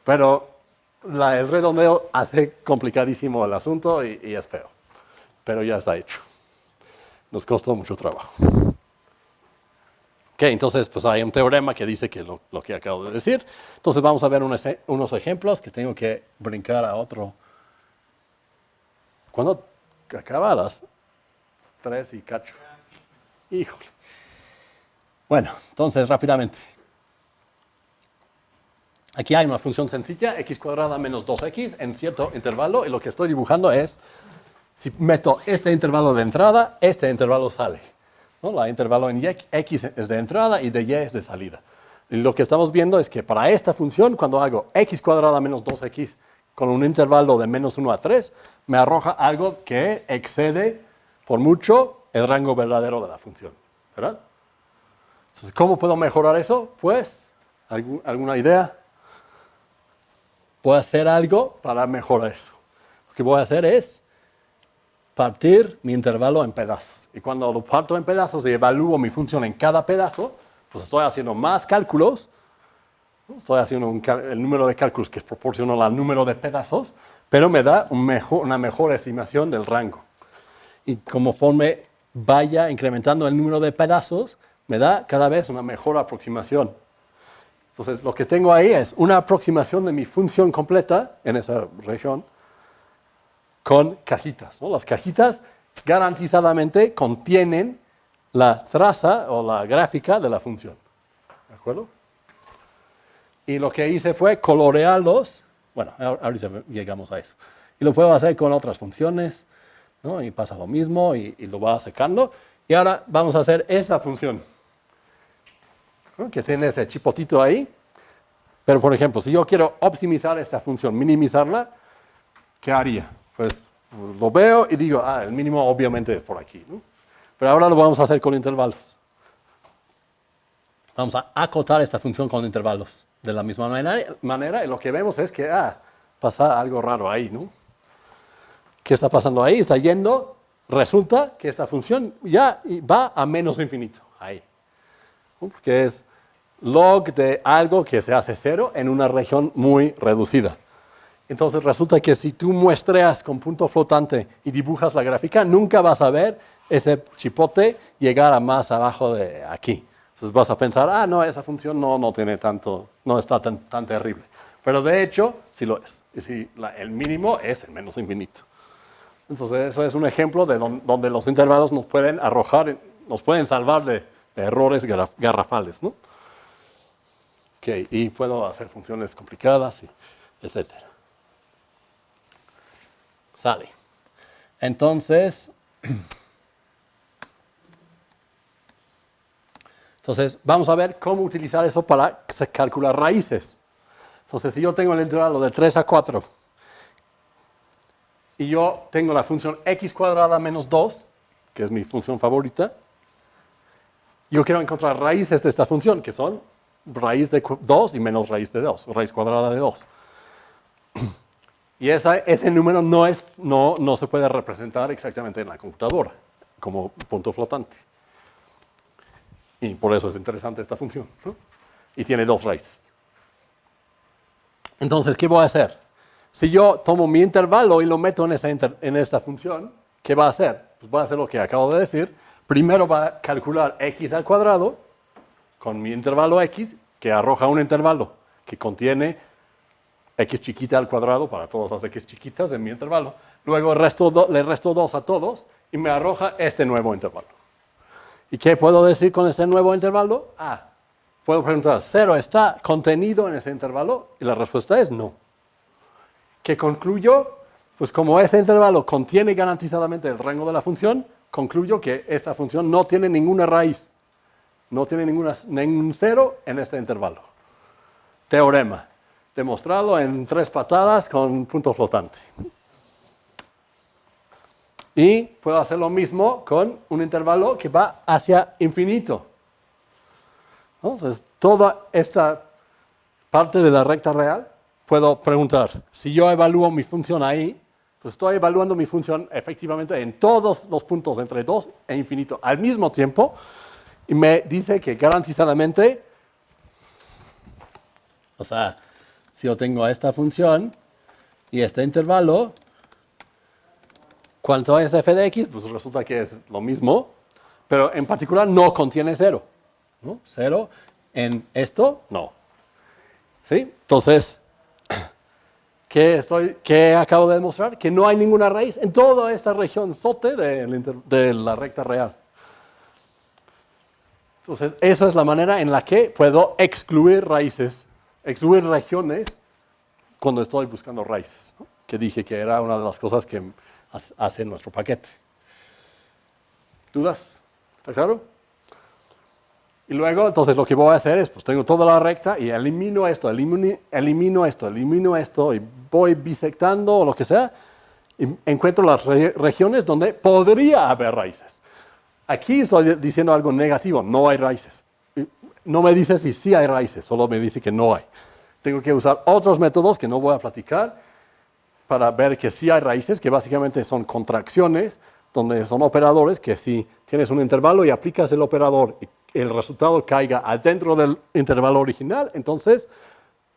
Pero el redondeo hace complicadísimo el asunto y es feo. Pero ya está hecho. Nos costó mucho trabajo. Ok, entonces, pues hay un teorema que dice que lo que acabo de decir. Entonces vamos a ver unos ejemplos que tengo que brincar a otro. ¿Cuándo acaba? A las 3 y cacho. Híjole. Bueno, entonces rápidamente. Aquí hay una función sencilla, x cuadrada menos 2x en cierto intervalo, y lo que estoy dibujando es si meto este intervalo de entrada, este intervalo sale, ¿no? El intervalo en x es de entrada y de y es de salida. Y lo que estamos viendo es que para esta función, cuando hago x cuadrada menos 2x con un intervalo de menos 1 a 3, me arroja algo que excede por mucho el rango verdadero de la función, ¿verdad? Entonces, ¿cómo puedo mejorar eso? Pues, ¿alguna idea? Voy a hacer algo para mejorar eso. Lo que voy a hacer es partir mi intervalo en pedazos. Y cuando lo parto en pedazos y evalúo mi función en cada pedazo, pues estoy haciendo más cálculos. Estoy haciendo el número de cálculos que es proporcional al número de pedazos, pero me da una mejor estimación del rango. Y conforme vaya incrementando el número de pedazos, me da cada vez una mejor aproximación. Entonces, lo que tengo ahí es una aproximación de mi función completa en esa región con cajitas, ¿no? Las cajitas garantizadamente contienen la traza o la gráfica de la función. ¿De acuerdo? Y lo que hice fue colorearlos. Bueno, ahorita llegamos a eso. Y lo puedo hacer con otras funciones, ¿no? Y pasa lo mismo y lo va secando. Y ahora vamos a hacer esta función, ¿no? Que tiene ese chipotito ahí. Pero, por ejemplo, si yo quiero optimizar esta función, minimizarla, ¿qué haría? Pues lo veo y digo, el mínimo obviamente es por aquí, ¿no? Pero ahora lo vamos a hacer con intervalos. Vamos a acotar esta función con intervalos de la misma manera y lo que vemos es que pasa algo raro ahí, ¿no? ¿Qué está pasando ahí? Está yendo, resulta que esta función ya va a menos infinito, ahí. ¿No? Porque es log de algo que se hace cero en una región muy reducida. Entonces resulta que si tú muestreas con punto flotante y dibujas la gráfica, nunca vas a ver ese chipote llegar a más abajo de aquí. Entonces vas a pensar, no, esa función no tiene tanto, no está tan terrible. Pero de hecho, sí lo es. Y si el mínimo es el menos infinito. Entonces eso es un ejemplo de donde los intervalos nos pueden arrojar, nos pueden salvar de errores garrafales, ¿no? Okay, y puedo hacer funciones complicadas, etc. Sale. Entonces, vamos a ver cómo utilizar eso para calcular raíces. Entonces, si yo tengo el intervalo de 3 a 4 y yo tengo la función x cuadrada menos 2, que es mi función favorita, yo quiero encontrar raíces de esta función, que son raíz de 2 y menos raíz de 2, raíz cuadrada de 2. Y ese número no se puede representar exactamente en la computadora, como punto flotante. Y por eso es interesante esta función, ¿no? Y tiene 2 raíces. Entonces, ¿qué voy a hacer? Si yo tomo mi intervalo y lo meto en esta función, ¿qué va a hacer? Pues va a hacer lo que acabo de decir. Primero va a calcular x al cuadrado con mi intervalo x, que arroja un intervalo que contiene x chiquita al cuadrado para todas las x chiquitas en mi intervalo. Luego le resto 2 a todos y me arroja este nuevo intervalo. ¿Y qué puedo decir con este nuevo intervalo? Puedo preguntar, ¿0 está contenido en ese intervalo? Y la respuesta es no. ¿Qué concluyo? Pues como este intervalo contiene garantizadamente el rango de la función, concluyo que esta función no tiene ninguna raíz. No tiene ningún 0 en este intervalo. Teorema. Demostrado en 3 patadas con punto flotante. Y puedo hacer lo mismo con un intervalo que va hacia infinito. Entonces, toda esta parte de la recta real, puedo preguntar, si yo evalúo mi función ahí, pues estoy evaluando mi función efectivamente en todos los puntos entre 2 e infinito al mismo tiempo, y me dice que garantizadamente, si yo tengo esta función y este intervalo, ¿cuánto es f de x? Pues resulta que es lo mismo, pero en particular no contiene 0. ¿No? 0 en esto, no. ¿Sí? Entonces, ¿qué acabo de demostrar? Que no hay ninguna raíz en toda esta región sote de la recta real. Entonces, esa es la manera en la que puedo excluir raíces, excluir regiones cuando estoy buscando raíces, ¿no? que dije que era una de las cosas que hace nuestro paquete. ¿Dudas? ¿Está claro? Y luego, entonces lo que voy a hacer es, pues tengo toda la recta y elimino esto, elimino esto y voy bisectando o lo que sea y encuentro las regiones donde podría haber raíces. Aquí estoy diciendo algo negativo, no hay raíces. No me dice si sí hay raíces, solo me dice que no hay. Tengo que usar otros métodos que no voy a platicar para ver que sí hay raíces, que básicamente son contracciones, donde son operadores que si tienes un intervalo y aplicas el operador y el resultado caiga adentro del intervalo original, entonces,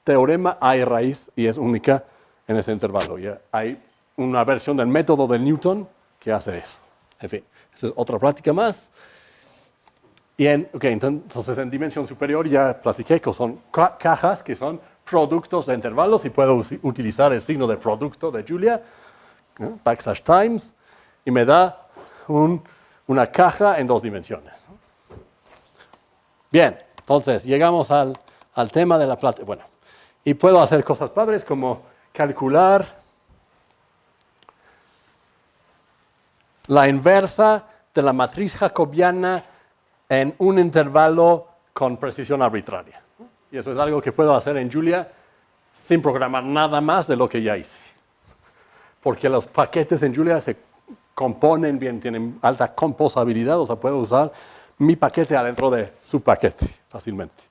teorema hay raíz y es única en ese intervalo. Y hay una versión del método de Newton que hace eso. En fin, esa es otra práctica más. Y entonces en dimensión superior ya platiqué que son cajas que son productos de intervalos y puedo utilizar el signo de producto de Julia, ¿no? \times, y me da una caja en 2 dimensiones. Bien, entonces llegamos al tema de la plata. Bueno, y puedo hacer cosas padres como calcular la inversa de la matriz jacobiana en un intervalo con precisión arbitraria. Y eso es algo que puedo hacer en Julia sin programar nada más de lo que ya hice. Porque los paquetes en Julia se componen bien, tienen alta composabilidad, o sea, puedo usar mi paquete adentro de su paquete fácilmente.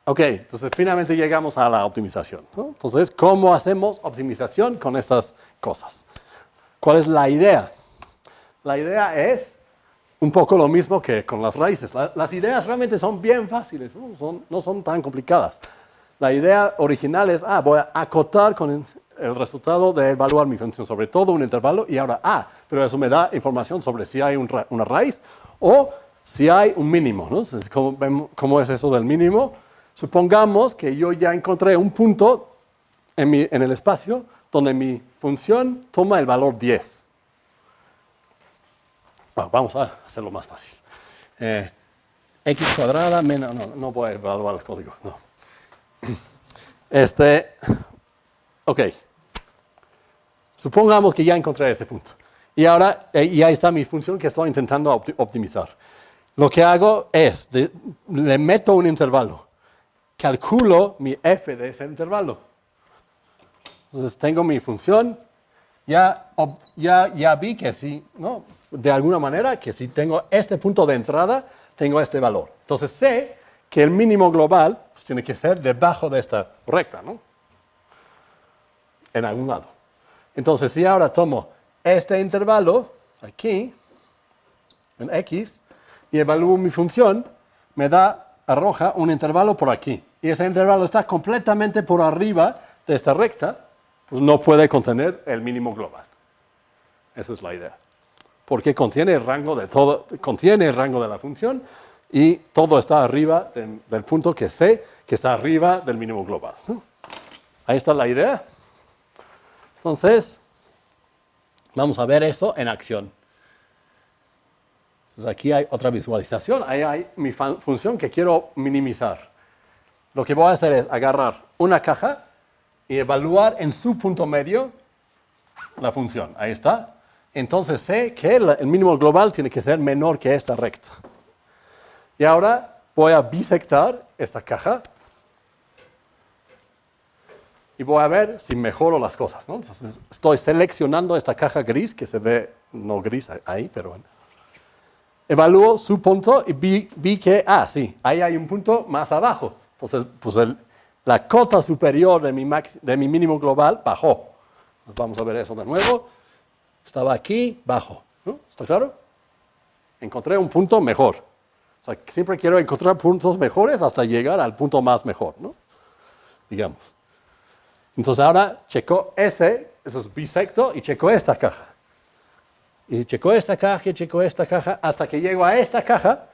Ok, entonces finalmente llegamos a la optimización, ¿no? Entonces, ¿cómo hacemos optimización con estas cosas? ¿Cuál es la idea? La idea es un poco lo mismo que con las raíces. Las ideas realmente son bien fáciles, no son tan complicadas. La idea original es, voy a acotar con el resultado de evaluar mi función sobre todo un intervalo y ahora, pero eso me da información sobre si hay una raíz o si hay un mínimo, ¿no? Entonces, ¿cómo es eso del mínimo? Supongamos que yo ya encontré un punto en el espacio donde mi función toma el valor 10. Vamos a hacerlo más fácil. X cuadrada menos... No voy a evaluar el código, no. Ok. Supongamos que ya encontré ese punto. Y ahora ya está mi función que estoy intentando optimizar. Lo que hago es, le meto un intervalo. Calculo mi f de ese intervalo. Entonces tengo mi función. Ya vi que sí, ¿no? De alguna manera, que si tengo este punto de entrada, tengo este valor. Entonces sé que el mínimo global pues, tiene que ser debajo de esta recta, ¿no? En algún lado. Entonces, si ahora tomo este intervalo, aquí, en X, y evalúo mi función, me arroja un intervalo por aquí. Y ese intervalo está completamente por arriba de esta recta, pues no puede contener el mínimo global. Esa es la idea. Porque contiene el rango de todo, contiene el rango de la función y todo está arriba del punto que sé que está arriba del mínimo global. Ahí está la idea. Entonces, vamos a ver eso en acción. Entonces aquí hay otra visualización. Ahí hay mi función que quiero minimizar. Lo que voy a hacer es agarrar una caja y evaluar en su punto medio la función. Ahí está. Entonces sé que el mínimo global tiene que ser menor que esta recta. Y ahora voy a bisectar esta caja y voy a ver si mejoro las cosas, ¿no? Entonces estoy seleccionando esta caja gris, que se ve no gris ahí, pero bueno. Evalúo su punto y vi que, sí, ahí hay un punto más abajo. Entonces, pues la cota superior de mi mínimo global bajó. Vamos a ver eso de nuevo. Estaba aquí, bajo, ¿no? ¿Está claro? Encontré un punto mejor. O sea, siempre quiero encontrar puntos mejores hasta llegar al punto más mejor, ¿no? Digamos. Entonces ahora checo eso es bisecto, y checo esta caja. Y checo esta caja, y checo esta caja, hasta que llego a esta caja,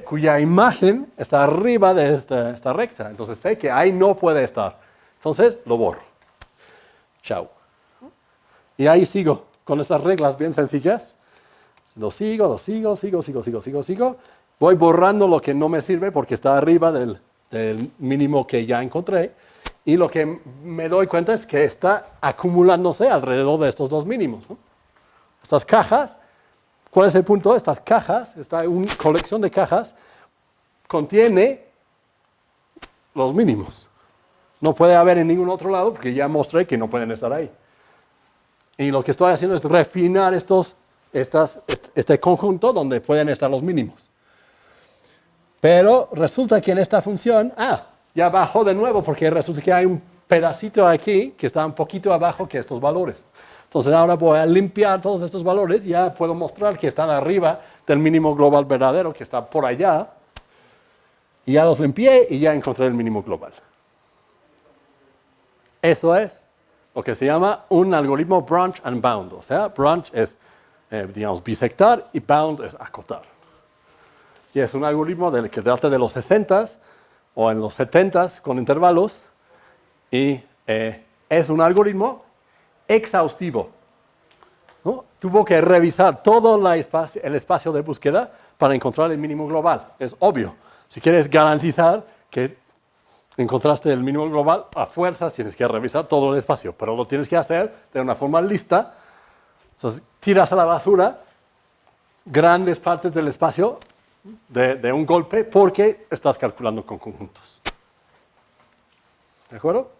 cuya imagen está arriba de esta recta. Entonces sé que ahí no puede estar. Entonces lo borro. Chao. Y ahí sigo. Con estas reglas bien sencillas, lo sigo. Voy borrando lo que no me sirve porque está arriba del mínimo que ya encontré. Y lo que me doy cuenta es que está acumulándose alrededor de estos dos mínimos, ¿no? Estas cajas, ¿cuál es el punto? Estas cajas, esta colección de cajas, contiene los mínimos. No puede haber en ningún otro lado porque ya mostré que no pueden estar ahí. Y lo que estoy haciendo es refinar este conjunto donde pueden estar los mínimos. Pero resulta que en esta función, ya bajó de nuevo porque resulta que hay un pedacito aquí que está un poquito abajo que estos valores. Entonces ahora voy a limpiar todos estos valores y ya puedo mostrar que están arriba del mínimo global verdadero que está por allá. Y ya los limpié y ya encontré el mínimo global. Eso es lo que se llama un algoritmo branch and bound. O sea, branch es, digamos, bisectar y bound es acotar. Y es un algoritmo que trata de los 60s o en los 70s con intervalos. Y es un algoritmo exhaustivo, ¿no? Tuvo que revisar todo el espacio de búsqueda para encontrar el mínimo global. Es obvio. Si quieres garantizar que encontraste el mínimo global, a fuerzas tienes que revisar todo el espacio, pero lo tienes que hacer de una forma lista. Entonces, tiras a la basura grandes partes del espacio de un golpe porque estás calculando con conjuntos. ¿De acuerdo?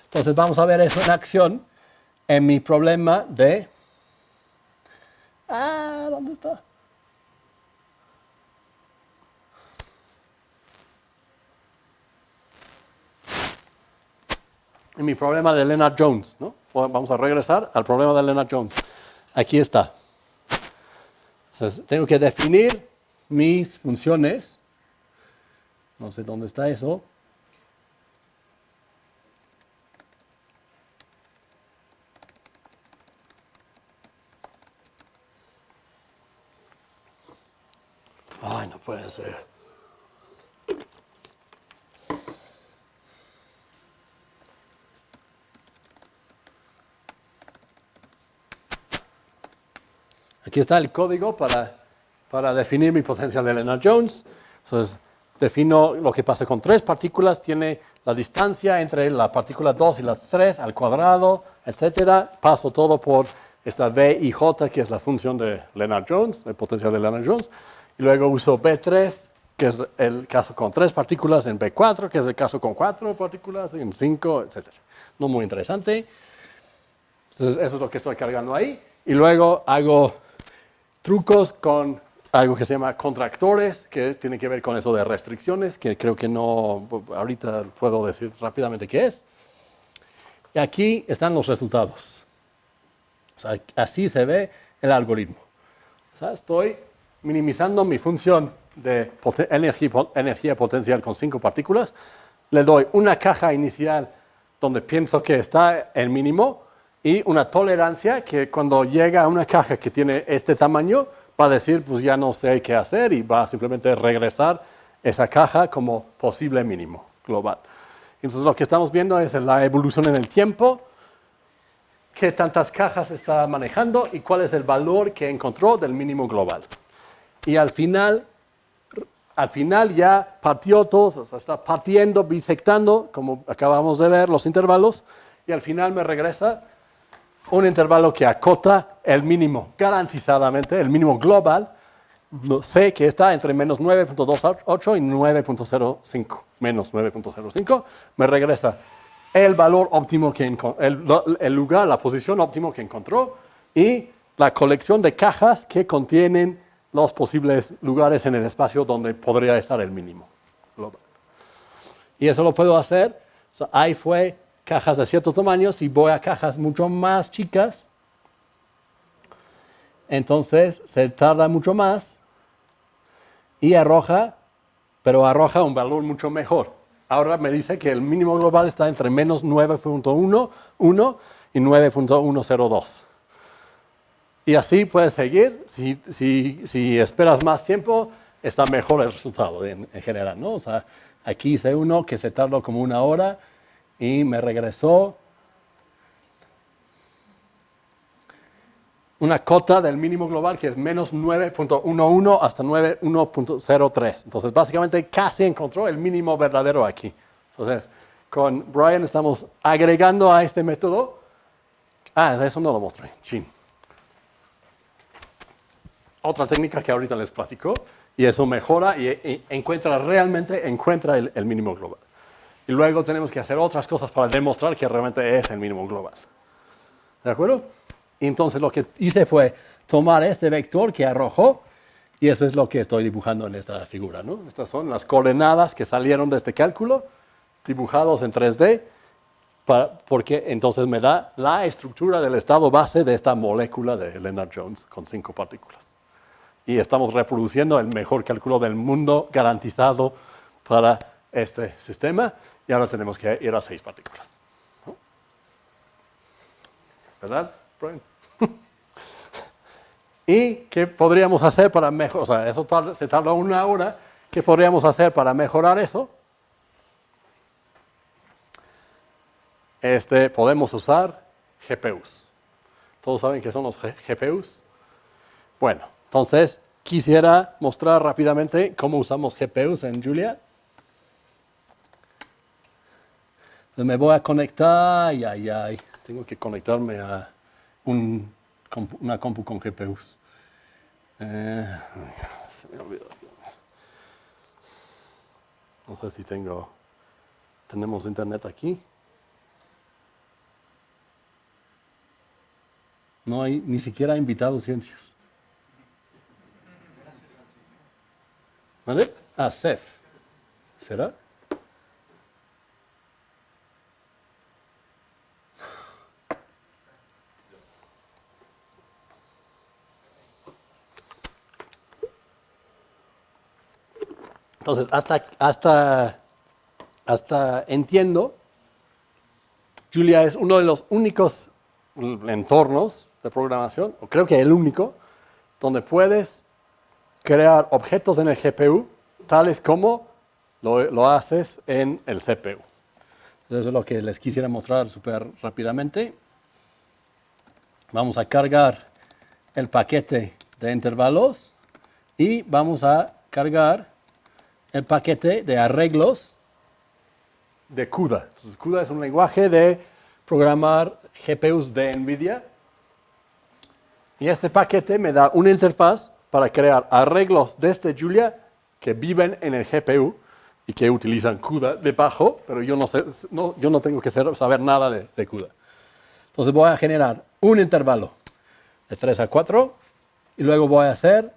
Entonces, vamos a ver eso en acción en mi problema de... ¿dónde está? En mi problema de Lennard-Jones, ¿no? Vamos a regresar al problema de Lennard-Jones. Aquí está. Entonces, tengo que definir mis funciones. No sé dónde está eso. Ay, no puede ser. Aquí está el código para definir mi potencial de Lennard-Jones. Entonces, defino lo que pasa con tres partículas. Tiene la distancia entre la partícula 2 y la 3 al cuadrado, etc. Paso todo por esta V y J, que es la función de Lennard-Jones, el potencial de Lennard-Jones. Y luego uso B3, que es el caso con 3 partículas, en B4, que es el caso con 4 partículas, en 5, etc. No muy interesante. Entonces, eso es lo que estoy cargando ahí. Y luego hago trucos con algo que se llama contractores, que tiene que ver con eso de restricciones, que creo que no, ahorita puedo decir rápidamente qué es. Y aquí están los resultados. O sea, así se ve el algoritmo. O sea, estoy minimizando mi función de energía potencial con 5 partículas. Le doy una caja inicial donde pienso que está el mínimo y una tolerancia que cuando llega a una caja que tiene este tamaño va a decir, pues ya no sé qué hacer y va a simplemente regresar esa caja como posible mínimo global. Entonces lo que estamos viendo es la evolución en el tiempo, qué tantas cajas está manejando y cuál es el valor que encontró del mínimo global. Y al final ya partió todo, o sea, está partiendo, bisectando, como acabamos de ver, los intervalos, y al final me regresa un intervalo que acota el mínimo, garantizadamente, el mínimo global. Sé que está entre menos 9.28 y 9.05, menos 9.05, me regresa el valor óptimo el lugar, la posición óptima que encontró y la colección de cajas que contienen los posibles lugares en el espacio donde podría estar el mínimo global. Y eso lo puedo hacer, ahí fue cajas de ciertos tamaños y voy a cajas mucho más chicas, entonces se tarda mucho más y arroja un valor mucho mejor. Ahora me dice que el mínimo global está entre menos 9.11 y 9.102. Y así puedes seguir. Si esperas más tiempo, está mejor el resultado en general, ¿no? O sea, aquí hice uno que se tardó como 1 hora y me regresó una cota del mínimo global que es menos 9.11 hasta 1.03. Entonces, básicamente casi encontró el mínimo verdadero aquí. Entonces, con Brian estamos agregando a este método. Eso no lo mostré. Chin. Otra técnica que ahorita les platico, y eso mejora y realmente encuentra el mínimo global. Y luego tenemos que hacer otras cosas para demostrar que realmente es el mínimo global. ¿De acuerdo? Y entonces lo que hice fue tomar este vector que arrojó, y eso es lo que estoy dibujando en esta figura, ¿no? Estas son las coordenadas que salieron de este cálculo, dibujados en 3D, porque entonces me da la estructura del estado base de esta molécula de Lennard-Jones con 5 partículas. Y estamos reproduciendo el mejor cálculo del mundo garantizado para este sistema, y ahora tenemos que ir a 6 partículas. ¿No? ¿Verdad, Brian? ¿Y qué podríamos hacer para mejorar? O sea, eso se tarda 1 hora. ¿Qué podríamos hacer para mejorar eso? Podemos usar GPUs. ¿Todos saben qué son los GPUs? Bueno, entonces quisiera mostrar rápidamente cómo usamos GPUs en Julia. Entonces me voy a conectar. Tengo que conectarme a una compu con GPUs. Se me olvidó. No sé si tenemos internet aquí. No hay ni siquiera invitados ciencias. ¿Vale? CEF. ¿Será? Entonces, hasta entiendo, Julia es uno de los únicos entornos de programación, o creo que el único, donde puedes crear objetos en el GPU tales como lo haces en el CPU. Eso es lo que les quisiera mostrar súper rápidamente. Vamos a cargar el paquete de intervalos y vamos a cargar el paquete de arreglos de CUDA. Entonces, CUDA es un lenguaje de programar GPUs de NVIDIA. Y este paquete me da una interfaz para crear arreglos desde Julia que viven en el GPU y que utilizan CUDA debajo, pero yo no tengo que saber nada de CUDA. Entonces voy a generar un intervalo de 3 a 4 y luego voy a hacer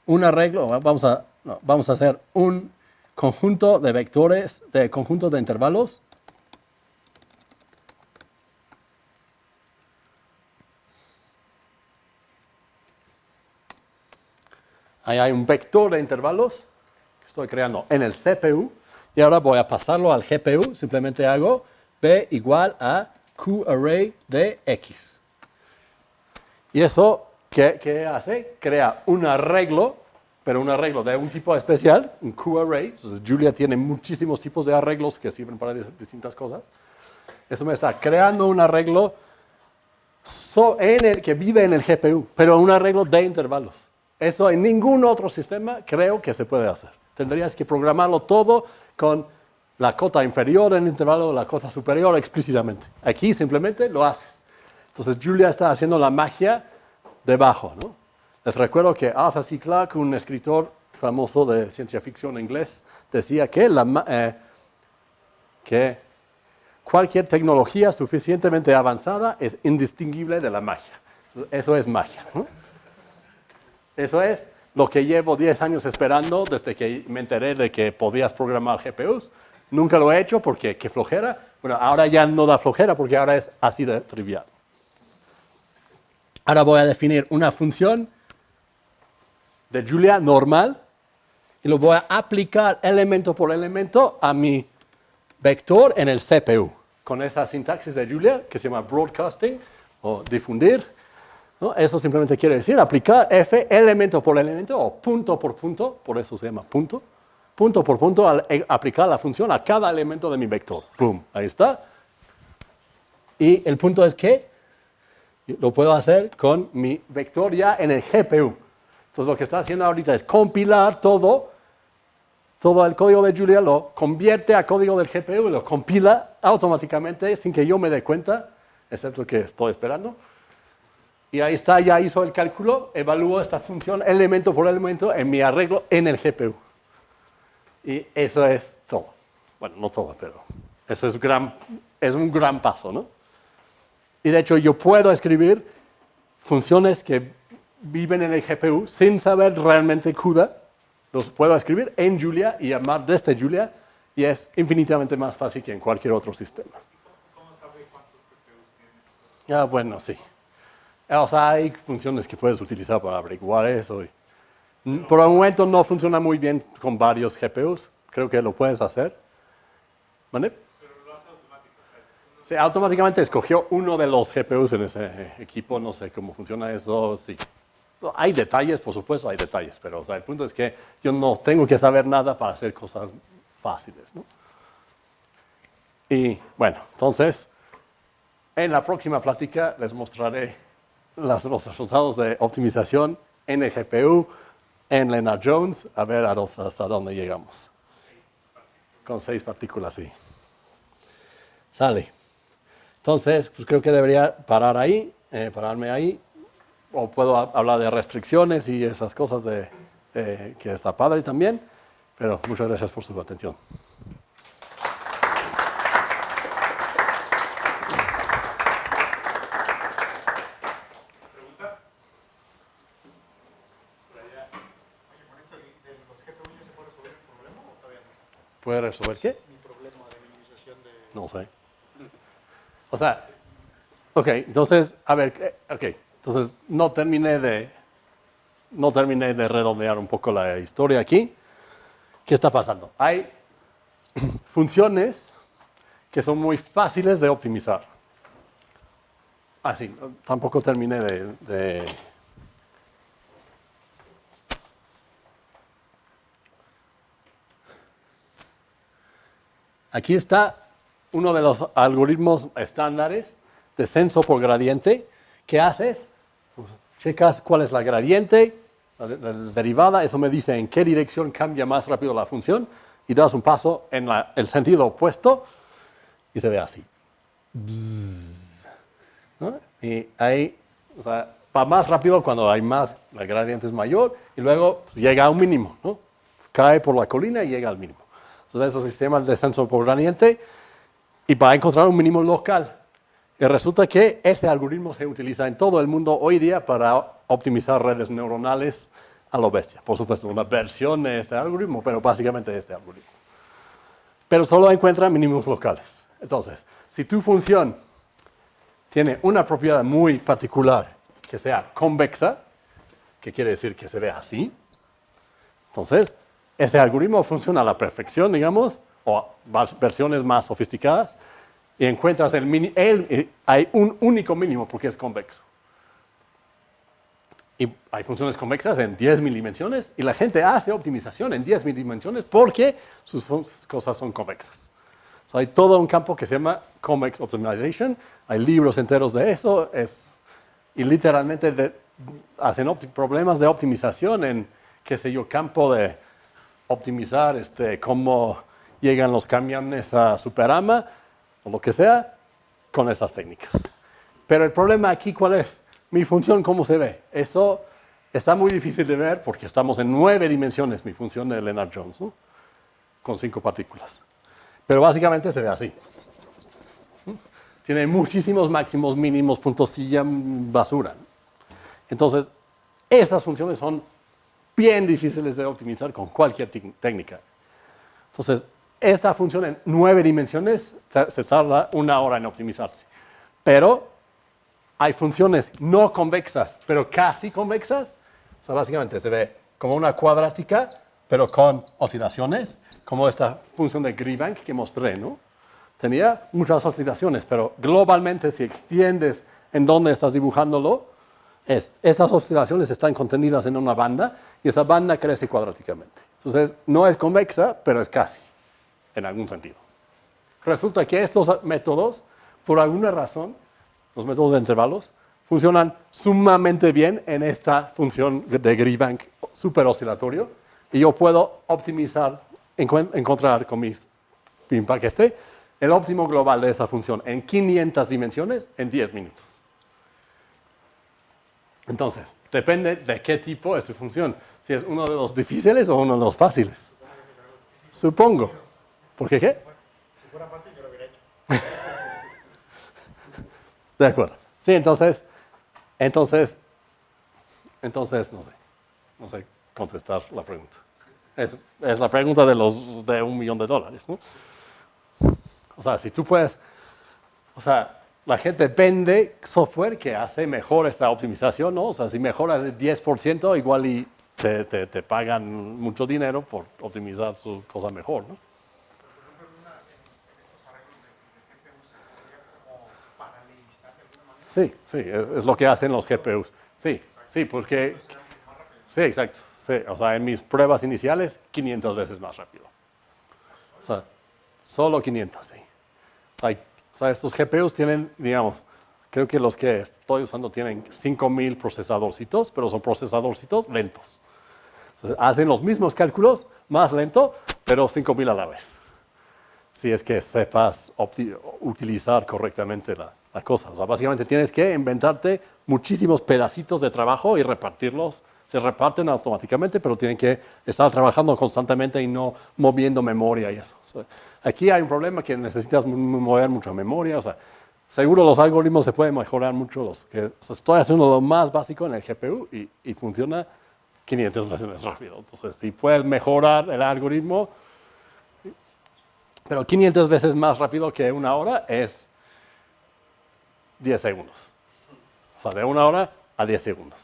un arreglo. Vamos a hacer un conjunto de vectores, de conjuntos de intervalos. Ahí hay un vector de intervalos que estoy creando en el CPU y ahora voy a pasarlo al GPU. Simplemente hago B igual a QArray de X. Y eso, ¿qué hace? Crea un arreglo, pero un arreglo de un tipo especial, un QArray. Entonces, Julia tiene muchísimos tipos de arreglos que sirven para distintas cosas. Eso me está creando un arreglo que vive en el GPU, pero un arreglo de intervalos. Eso en ningún otro sistema creo que se puede hacer. Tendrías que programarlo todo con la cota inferior del intervalo, la cota superior explícitamente. Aquí simplemente lo haces. Entonces Julia está haciendo la magia debajo, ¿no? Les recuerdo que Arthur C. Clarke, un escritor famoso de ciencia ficción inglés, decía que cualquier tecnología suficientemente avanzada es indistinguible de la magia. Eso es magia, ¿no? Eso es lo que llevo 10 años esperando desde que me enteré de que podías programar GPUs. Nunca lo he hecho porque qué flojera. Bueno, ahora ya no da flojera porque ahora es así de trivial. Ahora voy a definir una función de Julia normal y lo voy a aplicar elemento por elemento a mi vector en el CPU. Con esa sintaxis de Julia que se llama broadcasting o difundir. ¿No? Eso simplemente quiere decir aplicar f elemento por elemento o punto por punto, por eso se llama punto por punto, al aplicar la función a cada elemento de mi vector. ¡Pum! Ahí está. Y el punto es que lo puedo hacer con mi vector ya en el GPU. Entonces lo que está haciendo ahorita es compilar todo todo el código de Julia lo convierte a código del GPU y lo compila automáticamente sin que yo me dé cuenta, excepto que estoy esperando. Y ahí está, ya hizo el cálculo, evalúo esta función elemento por elemento en mi arreglo en el GPU. Y eso es todo. Bueno, no todo, pero eso es un gran paso, ¿no? Y de hecho yo puedo escribir funciones que viven en el GPU sin saber realmente CUDA. Los puedo escribir en Julia y llamar desde Julia y es infinitamente más fácil que en cualquier otro sistema. ¿Cómo sabe cuántos GPUs tienes? Ah, bueno, sí. O sea, hay funciones que puedes utilizar para averiguar eso. Por el momento no funciona muy bien con varios GPUs. Creo que lo puedes hacer. ¿Vale? Pero lo hace automático. O sea, Sí, automáticamente escogió uno de los GPUs en ese equipo. No sé cómo funciona eso. Sí. Hay detalles, por supuesto, hay detalles. Pero o sea, el punto es que yo no tengo que saber nada para hacer cosas fáciles, ¿no? Y bueno, entonces, en la próxima plática les mostraré los resultados de optimización en el GPU, en Lennard-Jones, a ver hasta dónde llegamos. Con 6 partículas, sí. Sale. Entonces, pues creo que debería pararme ahí. O puedo hablar de restricciones y esas cosas que está padre también. Pero muchas gracias por su atención. ¿preguntas? Oye, con esto de los GPUs ya se puede resolver el problema o todavía no? ¿Puede resolver qué? Mi problema de minimización de... No sé. O sea, ok, entonces, a ver, ok, entonces no terminé de redondear un poco la historia aquí. ¿Qué está pasando? Hay funciones que son muy fáciles de optimizar. Así, tampoco terminé de... Aquí está uno de los algoritmos estándares de censo por gradiente. ¿Qué haces? Pues checas cuál es la gradiente, la derivada, eso me dice en qué dirección cambia más rápido la función, y das un paso en el sentido opuesto y se ve así. ¿No? Y ahí, o sea, va más rápido cuando hay más, la gradiente es mayor, y luego pues, llega a un mínimo, ¿no? Cae por la colina y llega al mínimo. Entonces, esos sistemas de descenso por gradiente, y para encontrar un mínimo local. Y resulta que este algoritmo se utiliza en todo el mundo hoy día para optimizar redes neuronales a lo bestia. Por supuesto, una versión de este algoritmo, pero básicamente este algoritmo. Pero solo encuentra mínimos locales. Entonces, si tu función tiene una propiedad muy particular que sea convexa, que quiere decir que se ve así, entonces, este algoritmo funciona a la perfección, digamos, o versiones más sofisticadas, y encuentras hay un único mínimo porque es convexo. Y hay funciones convexas en 10.000 dimensiones, y la gente hace optimización en 10.000 dimensiones porque sus cosas son convexas. O sea, hay todo un campo que se llama Convex Optimization, hay libros enteros de eso, y literalmente hacen problemas de optimización en, qué sé yo, campo de optimizar cómo llegan los camiones a Superama, o lo que sea, con esas técnicas. Pero el problema aquí, ¿cuál es? Mi función, ¿cómo se ve? Eso está muy difícil de ver porque estamos en 9 dimensiones, mi función de Lennard-Jones, ¿no? Con 5 partículas. Pero básicamente se ve así. Tiene muchísimos máximos, mínimos, puntosilla, basura. Entonces, estas funciones son bien difíciles de optimizar con cualquier técnica. Entonces, esta función en 9 dimensiones se tarda 1 hora en optimizarse. Pero hay funciones no convexas, pero casi convexas. O sea, básicamente se ve como una cuadrática, pero con oscilaciones, como esta función de Greebank que mostré, ¿no? Tenía muchas oscilaciones, pero globalmente, si extiendes en donde estás dibujándolo, estas oscilaciones están contenidas en una banda, y esa banda crece cuadráticamente. Entonces, no es convexa, pero es casi, en algún sentido. Resulta que estos métodos, por alguna razón, los métodos de intervalos, funcionan sumamente bien en esta función de Greebank super oscilatorio, y yo puedo optimizar encontrar con mi paquete el óptimo global de esa función en 500 dimensiones en 10 minutos. Entonces, depende de qué tipo es tu función. Si es uno de los difíciles o uno de los fáciles. Supongo. ¿Por qué qué? Si fuera fácil, yo lo hubiera hecho. De acuerdo. Sí, entonces, no sé contestar la pregunta. Es la pregunta de $1 millón, ¿no? O sea, si tú puedes, o sea, la gente vende software que hace mejor esta optimización, ¿no? O sea, si mejoras el 10%, igual y te pagan mucho dinero por optimizar su cosa mejor, ¿no? Por ejemplo, en estos arreglos de GPU se podría como paralelizar de alguna manera. Sí, sí, es lo que hacen los GPUs. Sí, sí, porque... Entonces será mucho más rápido. Sí, exacto. Sí, o sea, en mis pruebas iniciales, 500 veces más rápido. O sea, solo 500, sí. O sea, estos GPUs tienen, digamos, creo que los que estoy usando tienen 5000 procesadorcitos, pero son procesadorcitos lentos. Entonces, hacen los mismos cálculos, más lento, pero 5000 a la vez. Si es que sepas utilizar correctamente la cosa. O sea, básicamente tienes que inventarte muchísimos pedacitos de trabajo y repartirlos. Se reparten automáticamente, pero tienen que estar trabajando constantemente y no moviendo memoria y eso. O sea, aquí hay un problema que necesitas mover mucha memoria. O sea, seguro los algoritmos se pueden mejorar mucho. O sea, estoy haciendo lo más básico en el GPU y funciona 500 veces más rápido. Entonces, si puedes mejorar el algoritmo, pero 500 veces más rápido que una hora es 10 segundos. O sea, de una hora a 10 segundos.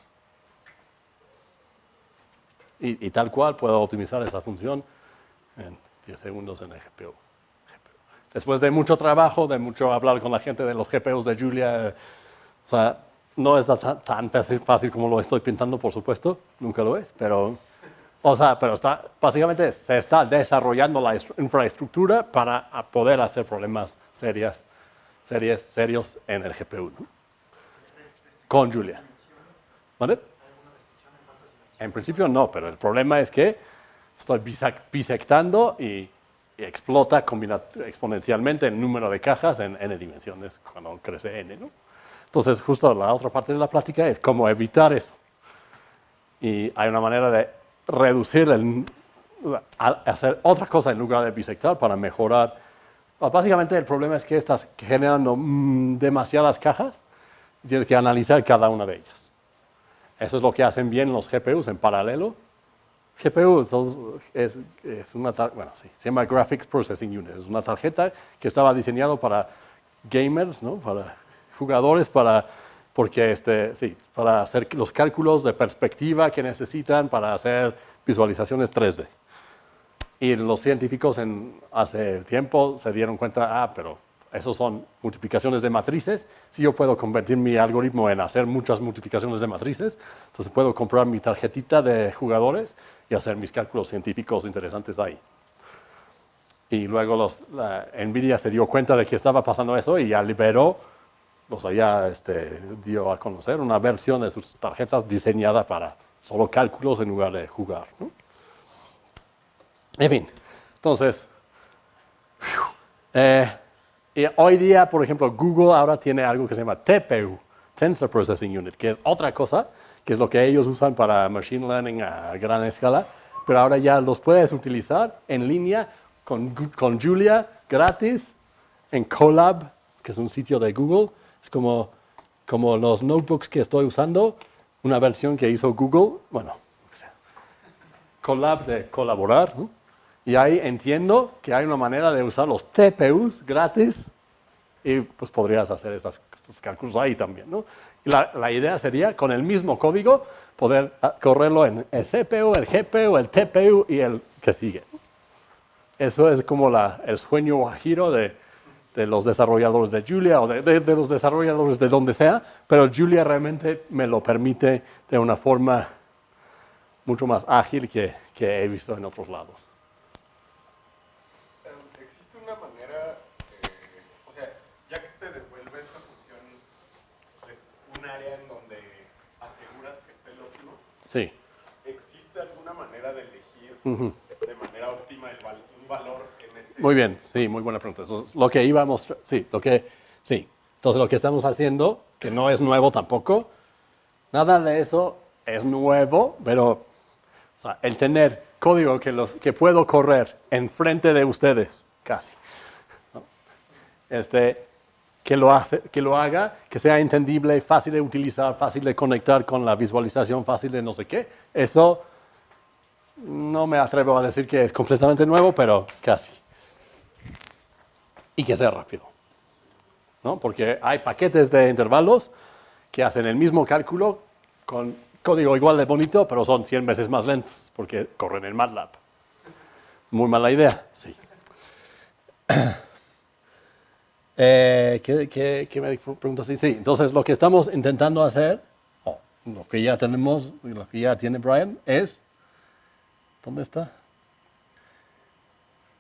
Y tal cual puedo optimizar esa función en 10 segundos en el GPU. Después de mucho trabajo, de mucho hablar con la gente de los GPUs de Julia, o sea, no es tan fácil como lo estoy pintando, por supuesto, nunca lo es, pero, o sea, pero básicamente se está desarrollando la infraestructura para poder hacer problemas serios en el GPU, ¿no? Con Julia. ¿Vale? En principio no, pero el problema es que estoy bisectando y explota exponencialmente el número de cajas en n dimensiones cuando crece n, ¿no? Entonces, justo la otra parte de la plática es cómo evitar eso. Y hay una manera de reducir hacer otra cosa en lugar de bisectar para mejorar. Básicamente el problema es que estás generando demasiadas cajas y tienes que analizar cada una de ellas. Eso es lo que hacen bien los GPUs en paralelo. GPU es una bueno, sí, se llama Graphics Processing Unit. Es una tarjeta que estaba diseñado para gamers, ¿no? Para jugadores, porque para hacer los cálculos de perspectiva que necesitan para hacer visualizaciones 3D. Y los científicos hace tiempo se dieron cuenta, pero esos son multiplicaciones de matrices. Si yo puedo convertir mi algoritmo en hacer muchas multiplicaciones de matrices, entonces puedo comprar mi tarjetita de jugadores y hacer mis cálculos científicos interesantes ahí. Y luego NVIDIA se dio cuenta de que estaba pasando eso y ya liberó, o sea, ya dio a conocer una versión de sus tarjetas diseñada para solo cálculos en lugar de jugar, ¿no? En fin, entonces, y hoy día, por ejemplo, Google ahora tiene algo que se llama TPU, Tensor Processing Unit, que es otra cosa, que es lo que ellos usan para Machine Learning a gran escala, pero ahora ya los puedes utilizar en línea con Julia gratis en Colab, que es un sitio de Google. Es como los notebooks que estoy usando, una versión que hizo Google, bueno, Colab de colaborar, ¿no? Y ahí entiendo que hay una manera de usar los TPUs gratis y pues podrías hacer estos cálculos ahí también, ¿no? Y la idea sería, con el mismo código, poder correrlo en el CPU, el GPU, el TPU y el que sigue. Eso es como el sueño guajiro de los desarrolladores de Julia o de los desarrolladores de donde sea, pero Julia realmente me lo permite de una forma mucho más ágil que he visto en otros lados. ¿Existe una manera, o sea, ya que te devuelve esta función, es un área en donde aseguras que esté el óptimo? Sí. ¿Existe alguna manera de elegir de manera óptima el valor un valor en ese... Muy bien, sí, muy buena pregunta. Eso es lo que íbamos, sí, sí. Entonces lo que estamos haciendo, que no es nuevo tampoco, nada de eso es nuevo, pero o sea, el tener código que puedo correr enfrente de ustedes, casi, ¿no? Que lo haga, que sea entendible, fácil de utilizar, fácil de conectar con la visualización, fácil de no sé qué, eso no me atrevo a decir que es completamente nuevo, pero casi. Y que sea rápido, ¿no? Porque hay paquetes de intervalos que hacen el mismo cálculo con código igual de bonito, pero son 100 veces más lentos, porque corren en MATLAB. Muy mala idea, sí. ¿Qué me preguntas? Sí, entonces lo que estamos intentando hacer, lo que ya tenemos, lo que ya tiene Brian, es, ¿dónde está?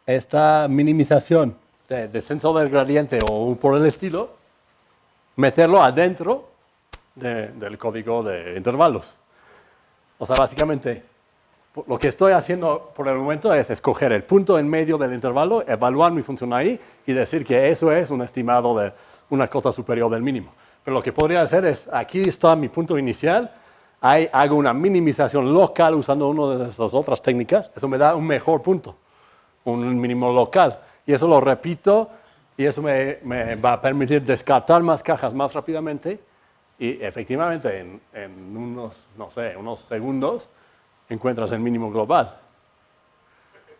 Esta minimización de descenso del gradiente o por el estilo, meterlo adentro del código de intervalos. O sea, básicamente, lo que estoy haciendo por el momento es escoger el punto en medio del intervalo, evaluar mi función ahí y decir que eso es un estimado de una cosa superior del mínimo. Pero lo que podría hacer es, aquí está mi punto inicial, ahí hago una minimización local usando una de esas otras técnicas, eso me da un mejor punto, un mínimo local. Y eso lo repito y eso me va a permitir descartar más cajas más rápidamente y efectivamente en unos, no sé, unos segundos encuentras el mínimo global.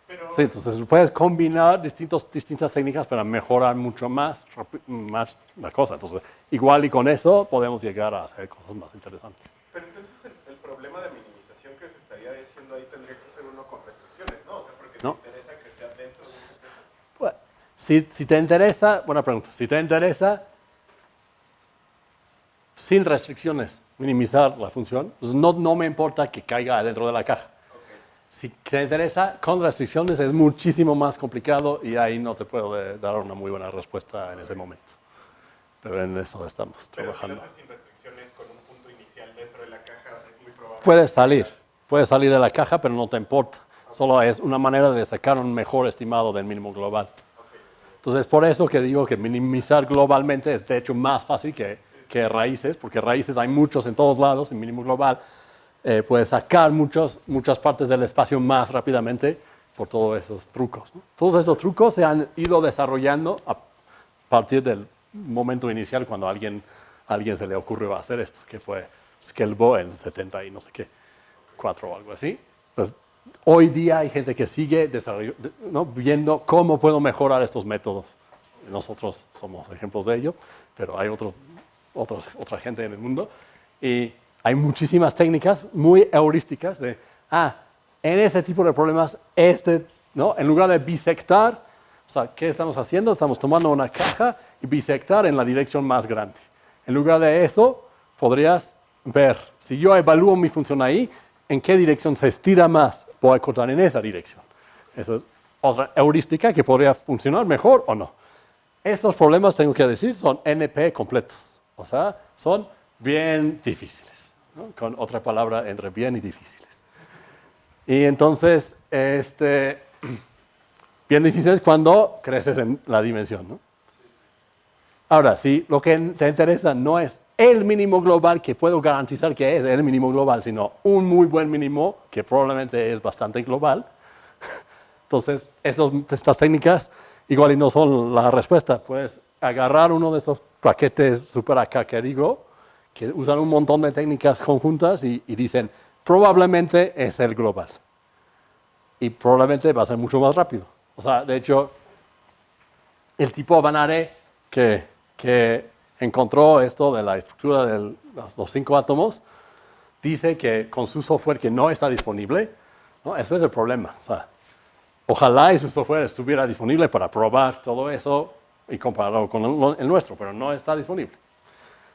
Pero, Sí, entonces puedes combinar distintas técnicas para mejorar mucho más la cosa. Entonces, igual y con eso podemos llegar a hacer cosas más interesantes. pero entonces el problema de minimización que se estaría diciendo ahí tendría que ser uno con restricciones, ¿no? O sea, porque ¿No? te interesa que sea dentro de un... Bueno, si te interesa, buena pregunta, si te interesa sin restricciones minimizar la función, pues no me importa que caiga dentro de la caja. Si te interesa con restricciones es muchísimo más complicado y ahí no te puedo dar una muy buena respuesta en ese momento. Pero en eso estamos Pero si trabajando. lo haces sin restricciones con un punto inicial dentro de la caja, es muy probable... Puedes salir de la caja, pero no te importa. Solo es una manera de sacar un mejor estimado del mínimo global. Entonces, es por eso que digo que minimizar globalmente es de hecho más fácil que raíces, porque raíces hay muchos en todos lados, en mínimo global. Puedes sacar muchas partes del espacio más rápidamente por todos esos trucos, ¿no? Todos esos trucos se han ido desarrollando a partir del momento inicial cuando a alguien se le ocurrió hacer esto, que fue Scalebo en 70 y no sé qué, 4 o algo así. Pues, hoy día hay gente que sigue ¿no? viendo cómo puedo mejorar estos métodos. Nosotros somos ejemplos de ello, pero hay otra gente en el mundo. Y hay muchísimas técnicas muy heurísticas de, en este tipo de problemas, ¿no? En lugar de bisectar, o sea, ¿qué estamos haciendo? Estamos tomando una caja y bisectar en la dirección más grande. En lugar de eso, podrías ver, si yo evalúo mi función ahí, en qué dirección se estira más, voy a cortar en esa dirección. Eso es otra heurística que podría funcionar mejor o no. Estos problemas, tengo que decir, son NP completos. O sea, son bien difíciles, ¿no? Con otra palabra entre bien y difíciles. Y entonces, bien difíciles cuando creces en la dimensión, ¿no? Ahora, si lo que te interesa no es el mínimo global, que puedo garantizar que es el mínimo global, sino un muy buen mínimo, que probablemente es bastante global, entonces estas técnicas igual y no son la respuesta. Puedes agarrar uno de estos paquetes super acá que digo, que usan un montón de técnicas conjuntas y dicen, probablemente es el global. Y probablemente va a ser mucho más rápido. O sea, de hecho, el tipo Vanare que encontró esto de la estructura de los 5 átomos, dice que con su software que no está disponible, ¿no? Eso es el problema. O sea, ojalá y su software estuviera disponible para probar todo eso y compararlo con el nuestro, pero no está disponible.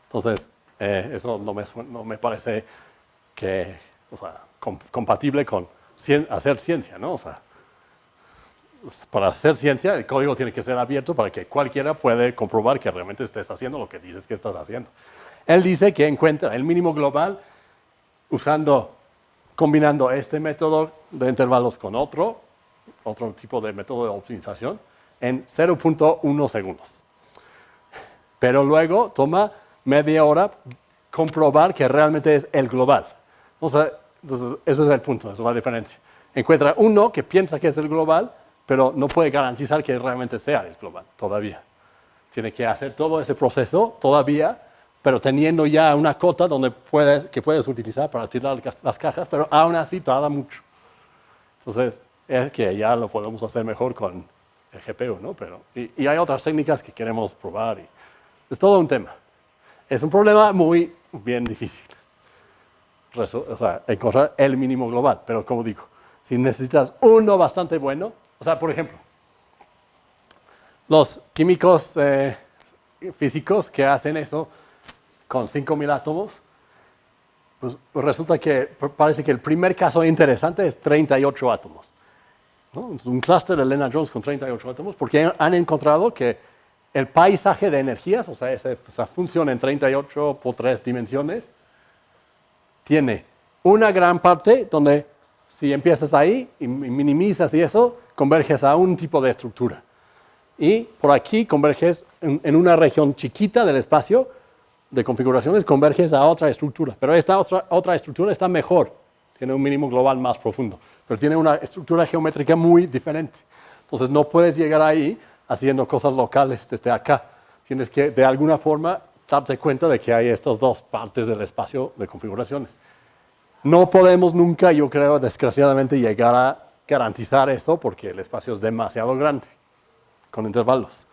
Entonces, eso no me parece o sea, compatible con hacer ciencia, ¿no? O sea, para hacer ciencia, el código tiene que ser abierto para que cualquiera pueda comprobar que realmente estés haciendo lo que dices que estás haciendo. Él dice que encuentra el mínimo global combinando este método de intervalos con otro, otro tipo de método de optimización, en 0.1 segundos. Pero luego toma media hora comprobar que realmente es el global. O sea, entonces, ese es el punto, esa es la diferencia. Encuentra uno que piensa que es el global, pero no puede garantizar que realmente sea el global todavía. Tiene que hacer todo ese proceso todavía, pero teniendo ya una cota que puedes utilizar para tirar las cajas, pero aún así tarda mucho. Entonces, es que ya lo podemos hacer mejor con el GPU, ¿no? Y hay otras técnicas que queremos probar. Es todo un tema. Es un problema muy bien difícil. O sea, encontrar el mínimo global. Pero como digo, si necesitas uno bastante bueno, o sea, por ejemplo, los químicos físicos que hacen eso con 5.000 átomos, pues resulta que parece que el primer caso interesante es 38 átomos. ¿No? Es un clúster de Lennard-Jones con 38 átomos, porque han encontrado que el paisaje de energías, o sea, esa función en 38 por 3 dimensiones, tiene una gran parte donde si empiezas ahí y minimizas y eso, converges a un tipo de estructura. Y por aquí converges en una región chiquita del espacio de configuraciones, converges a otra estructura. Pero esta otra estructura está mejor, tiene un mínimo global más profundo, pero tiene una estructura geométrica muy diferente. Entonces no puedes llegar ahí haciendo cosas locales desde acá. Tienes que, de alguna forma, darte cuenta de que hay estas dos partes del espacio de configuraciones. No podemos nunca, yo creo, desgraciadamente, llegar a garantizar eso porque el espacio es demasiado grande, con intervalos.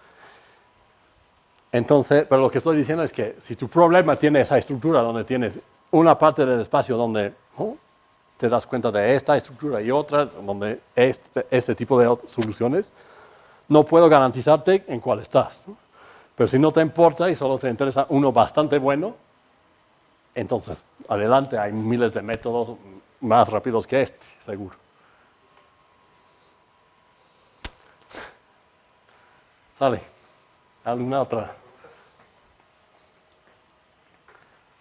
Entonces, pero lo que estoy diciendo es que si tu problema tiene esa estructura donde tienes una parte del espacio donde te das cuenta de esta estructura y otra, donde este tipo de soluciones, no puedo garantizarte en cuál estás, ¿no? Pero si no te importa y solo te interesa uno bastante bueno, entonces adelante, hay miles de métodos más rápidos que este, seguro. ¿Sale? ¿Alguna otra?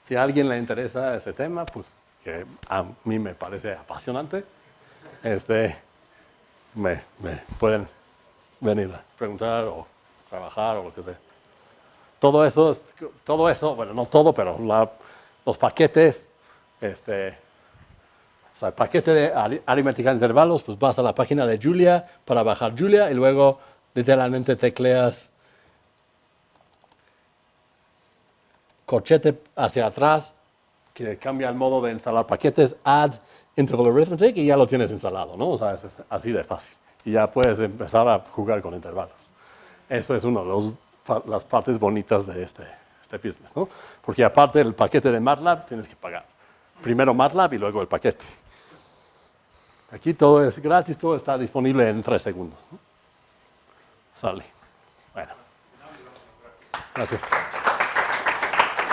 Si a alguien le interesa ese tema, pues que a mí me parece apasionante, me pueden venir a preguntar o trabajar o lo que sea. Todo eso, bueno, no todo, pero los paquetes, o sea, el paquete de aritmética de intervalos, pues vas a la página de Julia para bajar Julia y luego literalmente tecleas corchete hacia atrás, que cambia el modo de instalar paquetes, add interval arithmetic y ya lo tienes instalado, ¿no? O sea, es así de fácil. Y ya puedes empezar a jugar con intervalos. Eso es una de las partes bonitas de este business, ¿no? Porque aparte del paquete de MATLAB, tienes que pagar. Primero MATLAB y luego el paquete. Aquí todo es gratis, todo está disponible en 3 segundos, ¿no? Sale. Bueno. Gracias.